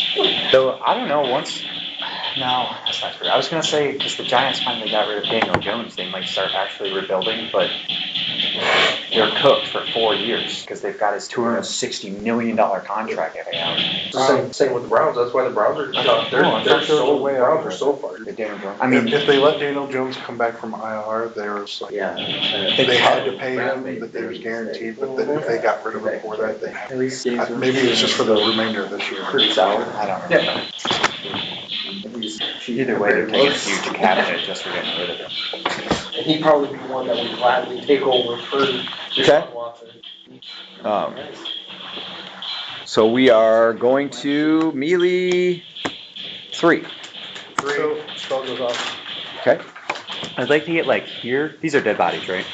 Though, I don't know, no, that's not true. I was going to say, because the Giants finally got rid of Daniel Jones, they might start actually rebuilding, but they're cooked for 4 years because they've got his $260 million contract at out. Same with the Browns. That's why the Browns are tough. They're so way out. They're so far. I mean, If they let Daniel Jones come back from IR, there was like, Yeah. they had to pay him, that they was guaranteed, but then if they got rid of him before that, they At least games were maybe it's just for the remainder of this year. pretty solid. I don't know. Either way, they're taking a huge cap hit just for getting rid of him. And he'd probably be one that would gladly take over for Deshaun Watson. So we are going to melee 3. So, spell goes off. Okay. I'd like to get like here. These are dead bodies, right?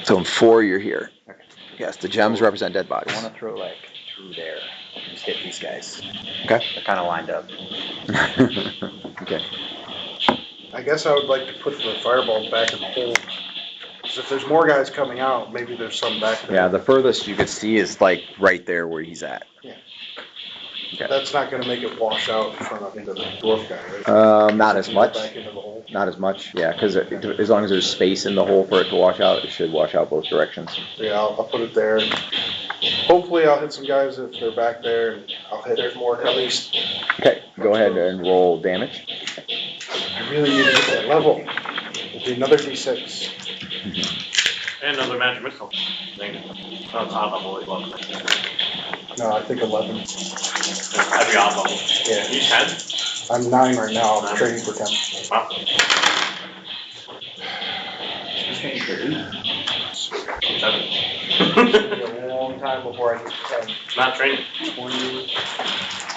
So in 4, you're here. Okay. Yes, the gems represent dead I bodies. want to throw like through there and just hit these guys. Okay. They're kind of lined up. Okay. I guess I would like to put the fireballs back in the hole. 'Cause if there's more guys coming out, maybe there's some back there. Yeah, the furthest you could see is like right there where he's at. That's not gonna make it wash out in front of into the dwarf guy, right? Not as Since you go much. Back into the hole. Not as much, yeah, because as long as there's space in the hole for it to wash out, it should wash out both directions. Yeah, I'll put it there. Hopefully I'll hit some guys if they're back there, and I'll hit. There's more at least. Okay, go ahead and roll damage. I really need to get that level. It'll be another D6. And another magic missile. Oh, it's odd level, it's level. No, I think 11. That'd be odd level. Yeah. You 10? I'm 9 right now. I'm training for 10. Wow. Seven. It'll be a long time before I get to 10. Not training. 20,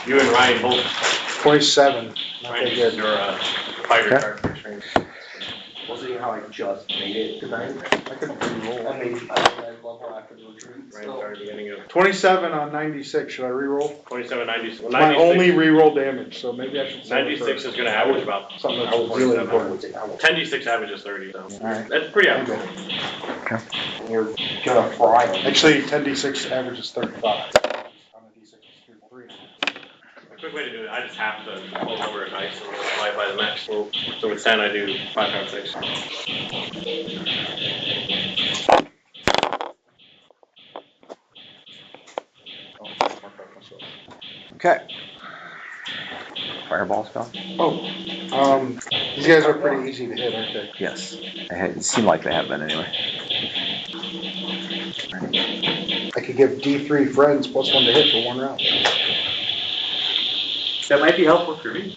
You and Ryan both. 27. Not Ryan that uses good. your fighter Okay. card for training. We'll see how I just made it tonight. I could re-roll. I made a level after the retreat, Ryan so. started beginning of 27 on 96. Should I re-roll? 27, 96. It's my only re-roll damage, so maybe I should say 96 is gonna average about something that's really 27. important. 10d6 averages 30, so. Alright. That's pretty Okay. average. You're gonna fry me. Actually, 10d6 averages 35. On a d6, it's 3. A quick way to do it, I just have to pull over a dice and multiply by the max roll. So with 10, I do 5 times 6. Okay. Fireball spell? These guys are pretty easy to hit, aren't they? Yes. It seemed like they have been anyway. I could give D3 friends +1 to hit for 1 round. That might be helpful for me.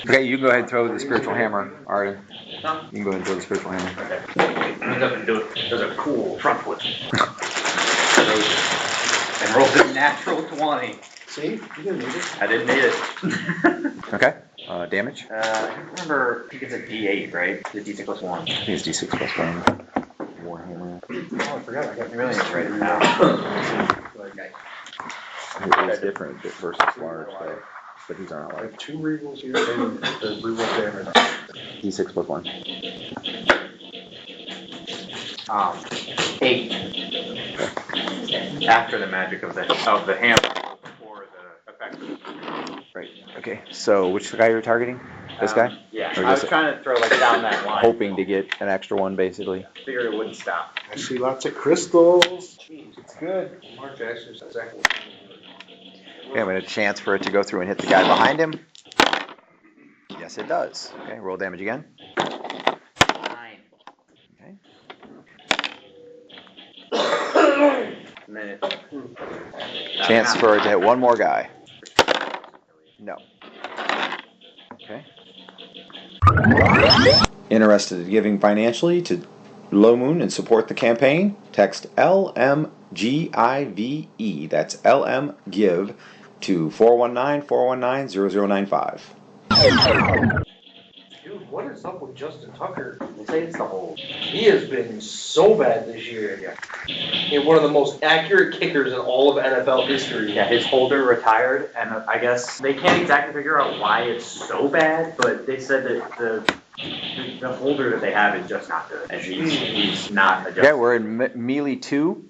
Okay, you can go ahead and throw the spiritual hammer, Arden. You can go ahead and throw the spiritual hammer. End up and do it. There's a cool front foot. And rolled a natural 20. See? You didn't need it. I didn't need it. Okay. Damage? I don't remember. I think it's a D8, right? The D6 plus 1. I think it's D6 plus 1. Warhammer. Oh, I forgot. I got Really need to write it down. It is different versus large, though. But these aren't I large. have 2 rerolls here, and the reroll damage. D6 plus 1. 8. After the magic of the hammer, before the effect. Right. Okay. So which guy you're targeting? This guy? Yeah. Or I was just trying to throw like down that line. hoping to get an extra one, basically. Figured it wouldn't stop. I see lots of crystals. It's good. Mark Jackson's second. Okay, I'm going to chance for it to go through and hit the guy behind him. Yes, it does. Okay, roll damage again. 9. Okay. And then it, Chance for it to hit one more guy. No. Okay. Interested in giving financially to Low Moon and support the campaign? Text LMGIVE, that's LM Give, to 419-419-0095. Dude, what is up with Justin Tucker? they say it's the hold. He has been so bad this year. He's one of the most accurate kickers in all of NFL history. Yeah, his holder retired, and I guess they can't exactly figure out why it's so bad, but they said that the holder that they have is just not good, and he's not adjusted. Okay, we're in melee 2.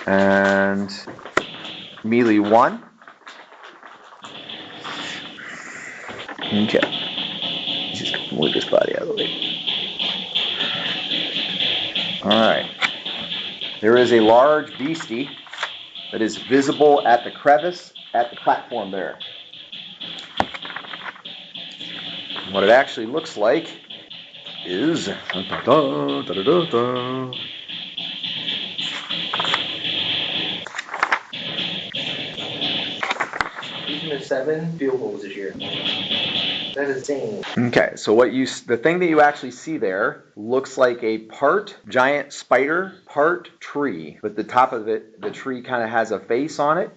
And melee 1. Okay. Just move this body out of the way. Alright. There is a large beastie that is visible at the crevice at the platform there. What it actually looks like is He's missed 7 field goals this year. That is insane. Okay, so the thing that you actually see there looks like a part giant spider, part tree. But the top of it, the tree kind of has a face on it.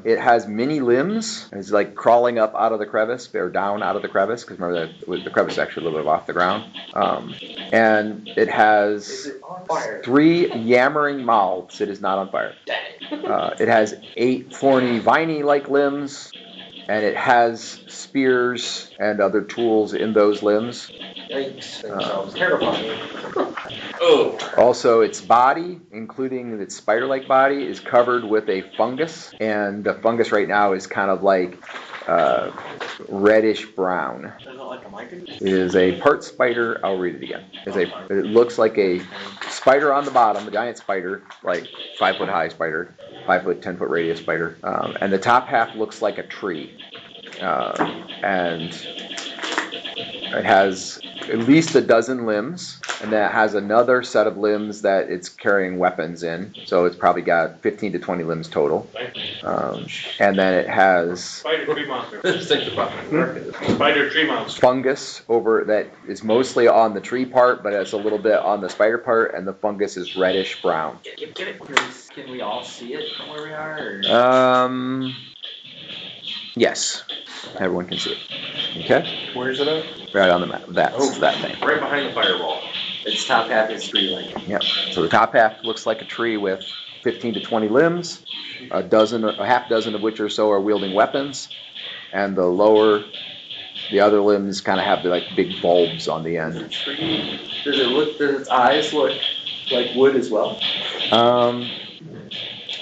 It has many limbs. It's like crawling up out of the crevice or down out of the crevice, because remember the crevice is actually a little bit off the ground. And it has Is it on fire? 3 yammering mouths. It is not on fire. It has 8 thorny, viney-like limbs, and it has spears and other tools in those limbs. Yikes, that sounds terrifying. Oh. Also, its body, including its spider-like body, is covered with a fungus, and the fungus right now is kind of like reddish brown. Is it like a mica? It is a part spider. I'll read it again. It looks like a spider on the bottom, a giant spider, like 5 foot high spider, 5 foot, 10 foot radius spider, and the top half looks like a tree, and it has at least a dozen limbs, and that has another set of limbs that it's carrying weapons in. So it's probably got 15 to 20 limbs total. And then it has Spider tree monster. Hmm? Spider tree monster. fungus over that is mostly on the tree part, but it's a little bit on the spider part, and the fungus is reddish brown. Get it. Can we all see it from where we are? Or? Yes, everyone can see it. Okay, Where's it at? right on the map. That's that thing. Right behind the firewall. Its top half is tree-like. Yep. So the top half looks like a tree with 15 to 20 limbs, a half dozen of which or so are wielding weapons, and the other limbs kind of have like big bulbs on the end. Does its eyes look like wood as well?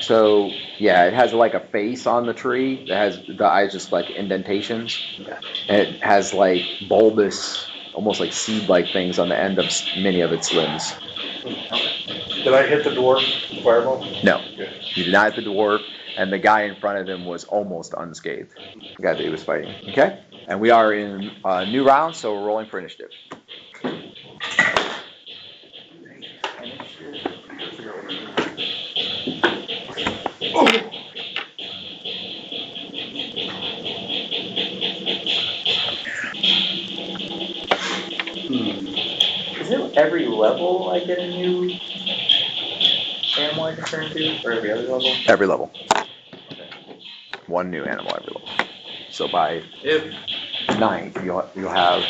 So yeah, it has like a face on the tree. It has the eyes just like indentations, and it has like bulbous, almost like seed-like things on the end of many of its limbs. Did I hit the dwarf fireball? No, you did not hit the dwarf, and the guy in front of him was almost unscathed. The guy that he was fighting. Okay, and we are in a new round, so we're rolling for initiative. Is it every level I get a new animal I can turn to? Or every other level? Every level. One new animal every level. So by 9, you'll have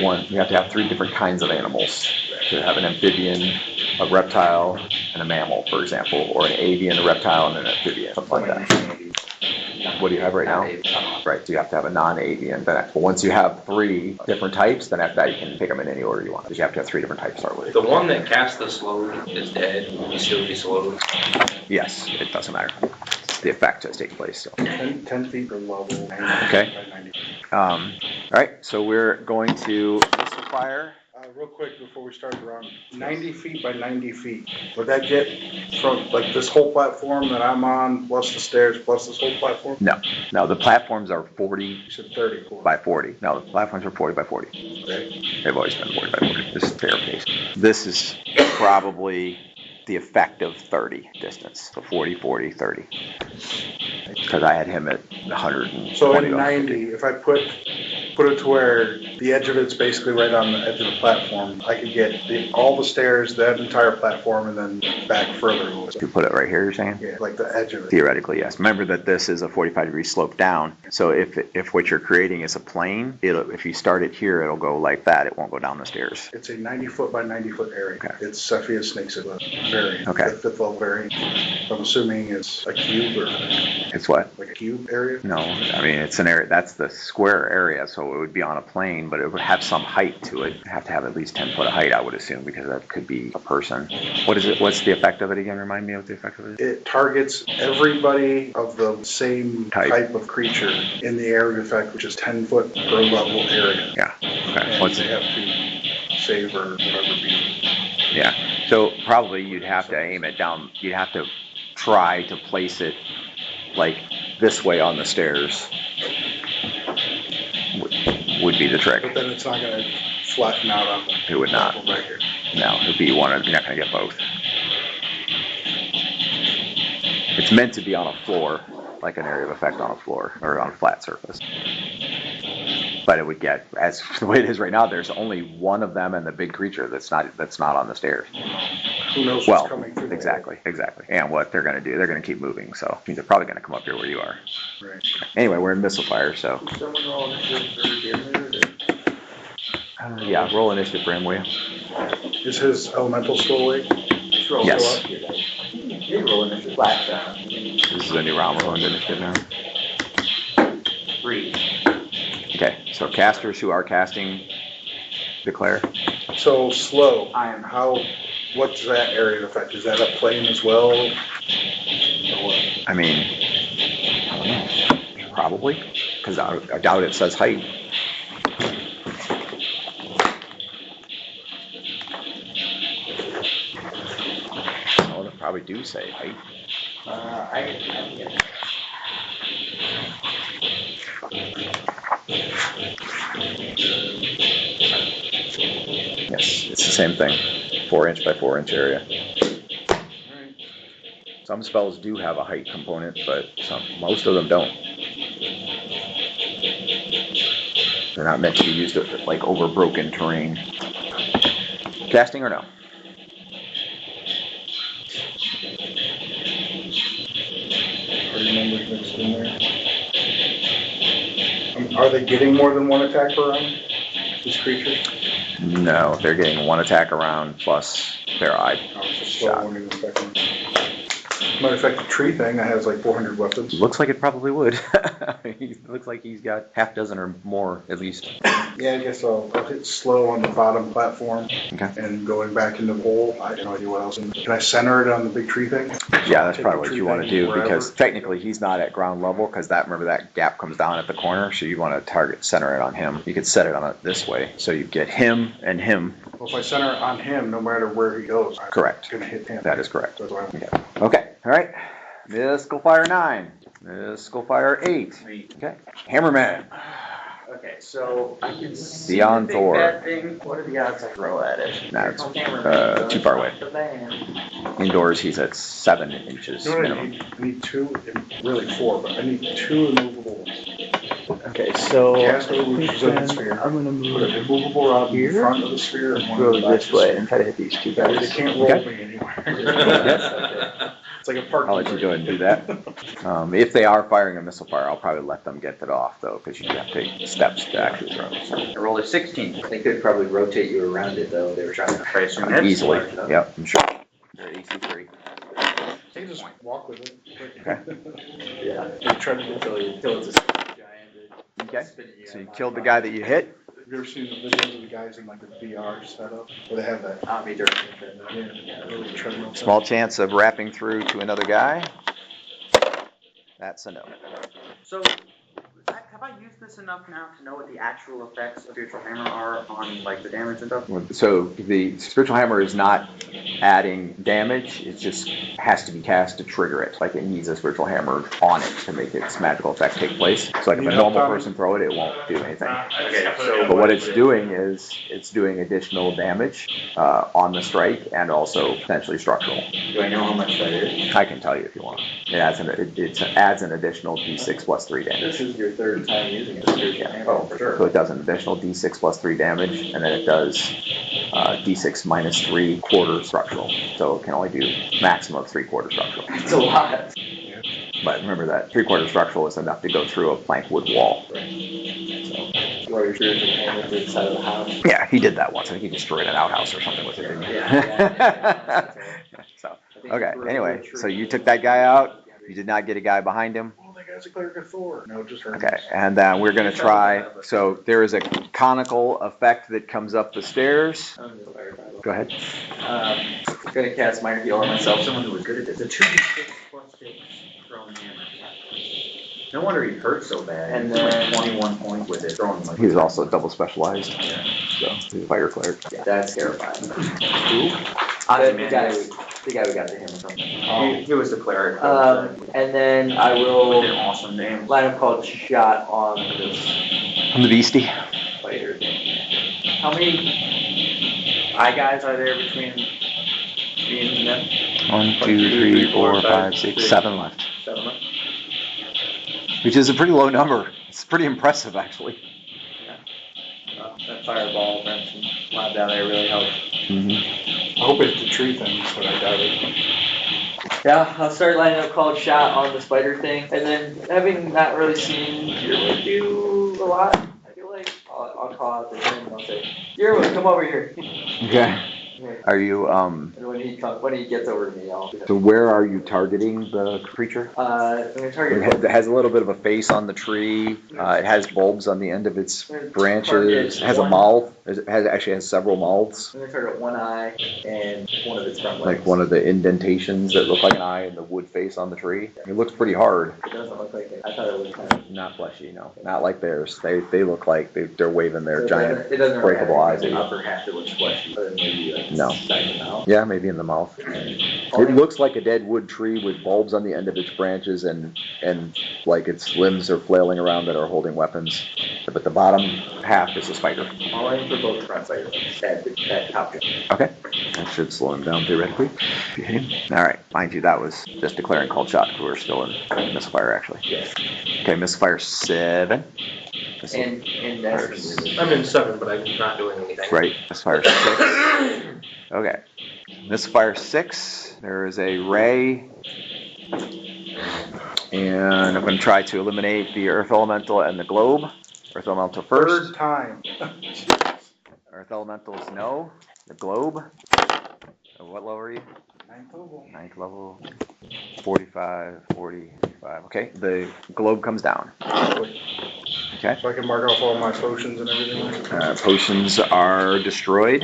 one. You have to have 3 different kinds of animals. To have an amphibian, a reptile, and a mammal, for example, or an avian, a reptile, and an amphibian, something like that. What do you have right now? Right, so you have to have a non-avian. But once you have 3 different types, then after that you can pick them in any order you want. Because you have to have 3 different types to start with. The one that casts the slow is dead. He still be slowed. Yes, it doesn't matter. The effect has taken place still. 10 feet per level. 90 Okay. by 90. All right, so we're going to missile fire. Real quick before we start the round, 90 feet by 90 feet. Would that get from like this whole platform that I'm on, plus the stairs, plus this whole platform? No, the platforms are 40 You said 30. by 40. No, the platforms are 40 by 40. Okay. They've always been 40 by 40. This is fair pace. This is probably the effective 30 distance. So 40, 40, 30. Because I had him at 120. So in 90, if I put it to where the edge of it's basically right on the edge of the platform, I could get all the stairs, that entire platform, and then back further. You put it right here, you're saying? Yeah, like the edge of it. Theoretically, yes. Remember that this is a 45-degree slope down. So if what you're creating is a plane, if you start it here, it'll go like that. It won't go down the stairs. It's a 90 foot by 90 foot area. Okay. It's Sophia Snake's variant. Okay. The 5th level variant. I'm assuming it's a cube or It's what? like a cube area. No, I mean, it's an area, that's the square area, so it would be on a plane, but it would have some height to it. It'd have to have at least 10 foot of height, I would assume, because that could be a person. What is it? What's the effect of it again? Remind me what the effect of it is. It targets everybody of the same type of creature in the area effect, which is 10 foot per level area. Yeah, okay. And What's they have to save or whatever be. Yeah, so probably you'd have to aim it down, you'd have to try to place it like this way on the stairs. Would be the trick. But then it's not going to flatten out on the It would not. platform right here. No, it'd be one, you're not gonna get both. It's meant to be on a floor, like an area of effect on a floor, or on a flat surface. But it would get, as the way it is right now, there's only one of them and the big creature that's not on the stairs. Who knows what's Well, coming through the exactly. And what they're gonna do, they're gonna keep moving, so I mean, they're probably gonna come up here where you are. hole. Right. Anyway, we're in missile fire, so, Does someone roll initiative for Deermere, or? yeah, roll initiative for him, will you? Is his elemental still awake? Just roll Yes. up. You roll initiative. Flat down. This is a new round, we're going to initiative now. 3. Okay, so casters who are casting declare. So slow. I am. What's that area of effect? Is that a plane as well? I mean, I don't know, probably, because I doubt it says height. Oh, they probably do say height. Yes, it's the same thing, 4-inch by 4-inch area. Some spells do have a height component, but most of them don't. They're not meant to be used like over broken terrain. Casting or no? Numbers mixed in there. Are they getting more than one attack per round? These creatures? No, they're getting one attack around plus their eye Slow shot. warning second. Might affect the tree thing that has like 400 weapons. Looks like it probably would. It looks like he's got half dozen or more at least. Yeah, I guess I'll hit slow on the bottom platform. Okay. And going back into the hole, I have no idea what else. Can I center it on the big tree thing? Yeah, that's Take probably the what tree you want to thing do wherever? because technically he's not at ground level because remember that gap comes down at the corner, so you want to center it on him. You could set it on it this way, so you get him and him. Well, if I center it on him, no matter where he goes, I'm Correct. gonna hit him. That is correct. That's why I'm. Okay, all right. Mystical Fire 9. Mystical Fire 8. Okay. Hammerman. Okay, so I can see Beyond the big Thor. bad thing. What are the odds I throw at it? No, it's, Cameraman, too far away. the van. Indoors, he's at 7 inches You know what I minimum. need? I need 2, really 4, but I need 2 immovable ones. Okay, so Cast I a think representative then sphere. I'm gonna Put an move immovable rod in here. front of the sphere and one go in the back this of the way sphere. and try to hit these two That way guys. they can't roll Okay. me anywhere. It's like a parking I'll let you brake. go ahead and do that. If they are firing a missile fire, I'll probably let them get it off though, because you have to take steps to actually throw. I rolled a 16. They could probably rotate you around it though. They were trying to. I assume that's Easily. large enough. Yep, I'm sure. They're AC3. You can just walk with it. Okay. Yeah. They try to do Until it's a giant. Okay. So you killed the guy that you hit. Have you ever seen the videos of the guys in like the VR setup where they have that? Really treadmill. Small chance of wrapping through to another guy. That's a no. So, have I used this enough now to know what the actual effects of Spiritual Hammer are on like the damage and stuff? So the spiritual hammer is not adding damage, it just has to be cast to trigger it. Like it needs a spiritual hammer on it to make its magical effect take place. So like if a normal person throw it, it won't do anything. Okay, so But what it's doing is it's doing additional damage on the strike and also potentially structural. do I know how much that is? I can tell you if you want. It adds an additional d6 plus 3 damage. This is your third time using the Spiritual Hammer. Oh, for So sure. it does an additional d6 plus 3 damage, and then it does d6 minus 3 quarter structural. So it can only do maximum of 3/4 structural. It's a lot. But remember that 3/4 structural is enough to go through a plank wood wall. Throw your Spiritual Hammer to the side of the house. Yeah, he did that once. I think he destroyed an outhouse or something with it, didn't he? Yeah. So, okay, anyway, so you took that guy out. You did not get a guy behind him. Oh, that guy's a cleric of Thor. No, just her. Okay, and we're gonna try, so there is a conical effect that comes up the stairs. Go ahead. I'm gonna cast Minor Heal on myself, someone who was good at this. A 2d6 plus 6 thrown hammer. No wonder he hurt so bad. And then 21 points with it thrown like. He was also double specialized, so he's a fire cleric. Yeah, that's terrifying. The guy we got to him or something. He was the cleric. And then I will An awesome name. line of called shot on this I'm the beastie. fighter thing. How many eye guys are there between me and them? 1, 2, 3, 4, 5, 6, 7 left. 7 left? Which is a pretty low number. It's pretty impressive, actually. fireball, for instance, slap down there really helps. I hope it's the tree thing, but I doubt it. Yeah, I'll start lining up called shot on the spider thing, and then having not really seen Yearwood do a lot, I feel like I'll call out to him and I'll say, Yearwood, come over here. Okay. Okay. Are you, And when he gets over to me, I'll. so where are you targeting the creature? I'm gonna target. It has a little bit of a face on the tree. It has bulbs on the end of its branches. It has a mouth. Actually has several mouths. I'm gonna target one eye and one of its front legs. Like one of the indentations that look like an eye and the wood face on the tree. It looks pretty hard. It doesn't look like it. I thought it was kind of. Not fleshy, no. Not like theirs. They look like they're waving their It giant doesn't breakable eyes at the you. upper half that looks fleshy, other than maybe like No. side of the mouth. Yeah, maybe in the mouth. It looks like a dead wood tree with bulbs on the end of its branches and like its limbs are flailing around that are holding weapons. But the bottom half is a spider. I'll aim for both front spiders at top. Okay. That should slow him down theoretically. Alright, mind you, that was just declaring called shot because we're still in misfire actually. Yes. Okay, misfire 7. And that's. I'm in 7, but I'm not doing anything. Right, misfire 6. Okay. Misfire 6, there is a ray. And I'm going to try to eliminate the earth elemental and the globe. Earth elemental first. Third time. Earth elementals no. The globe. What level are you? 9th level. 9th level. 45. Okay, the globe comes down. Okay. So I can mark off all my potions and everything. Potions are destroyed.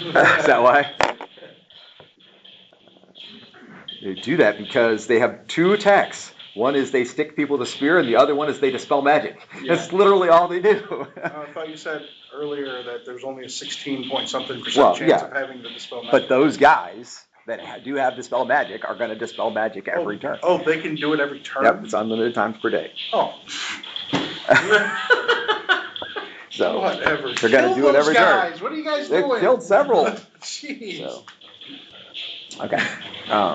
Is that why? They do that because they have 2 attacks. One is they stick people with a spear, and the other one is they dispel magic. Yeah. That's literally all they do. I thought you said earlier that there's only a 16-point-something% Well, chance yeah. of having the dispel magic. But those guys that do have dispel magic are going to dispel magic every turn. Oh, they can do it every turn? Yep, it's unlimited times per day. Oh. So whatever. they're going to do it every turn. What are you guys They've doing? killed several. Jeez. So. Okay.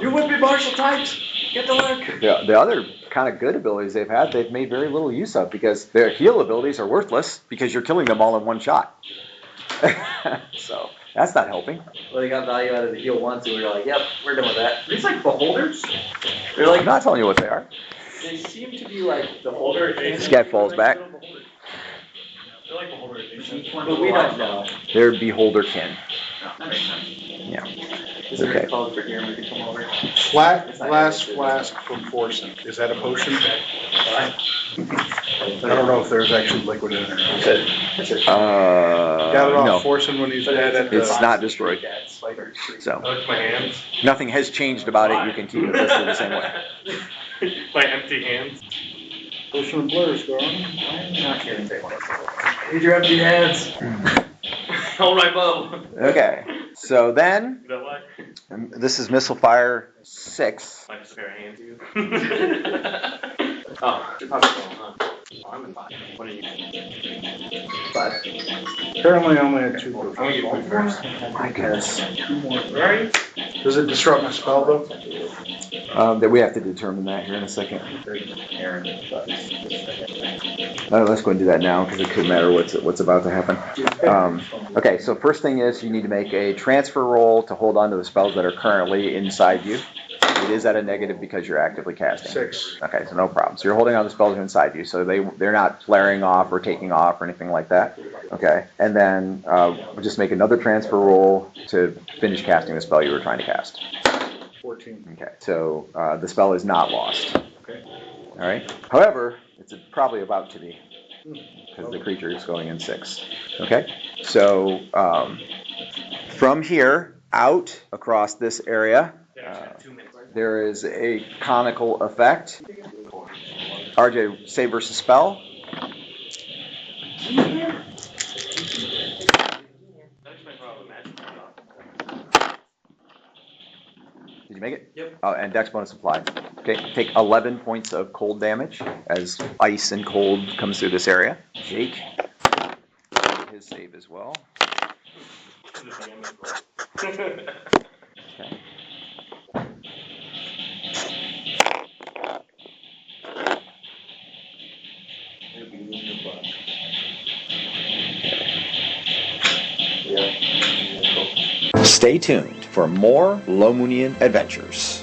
You would be martial types. Get to work. The other kind of good abilities they've had, they've made very little use of because their heal abilities are worthless because you're killing them all in one shot. So that's not helping. Well, they got value out of the heal once, and we were like, yep, we're done with that. These like beholders. They're like. I'm not telling you what they are. They seem to be like beholder. This guy falls back. They're like beholder adjacent. But we don't know. They're beholder kin. That makes sense. Yeah. Is there Okay. a code for here we could come over? Flat glass flask from Forsen. Is that a potion? I don't know if there's actually liquid in there. Got it off No. Forsen when he's dead at the... It's not destroyed. So I lick my hands. nothing has changed about it. You can keep it listed the same way. My empty hands. Potion of blurs, Garn. I'm not kidding. Need your empty hands. All right, Bob. Okay. So then, Is that why? this is missile fire 6. I just a pair of hands, you. Oh, you're probably going, huh? Oh, I'm in 5. What are you? 5. Apparently I only had 2 I'm potions. gonna get food first. My goodness. Where are you? Does it disrupt my spell though? That we have to determine that here in a second. Let's go and do that now because it could matter what's about to happen. Okay, so first thing is you need to make a transfer roll to hold on to the spells that are currently inside you. It is at a negative because you're actively casting. 6. Okay, so no problem. So you're holding on to the spells that are inside you, so they're not flaring off or taking off or anything like that. Okay, and then we'll just make another transfer roll to finish casting the spell you were trying to cast. 14. Okay, so the spell is not lost. Okay. All right. However, it's probably about to be because the creature is going in 6. Okay, so from here out across this area, there is a conical effect. RJ, save versus spell. Did you make it? Yep. Oh, and dex bonus applied. Okay, take 11 points of cold damage as ice and cold comes through this area. Jake, his save as well. Okay. Stay tuned for more Lomunian adventures.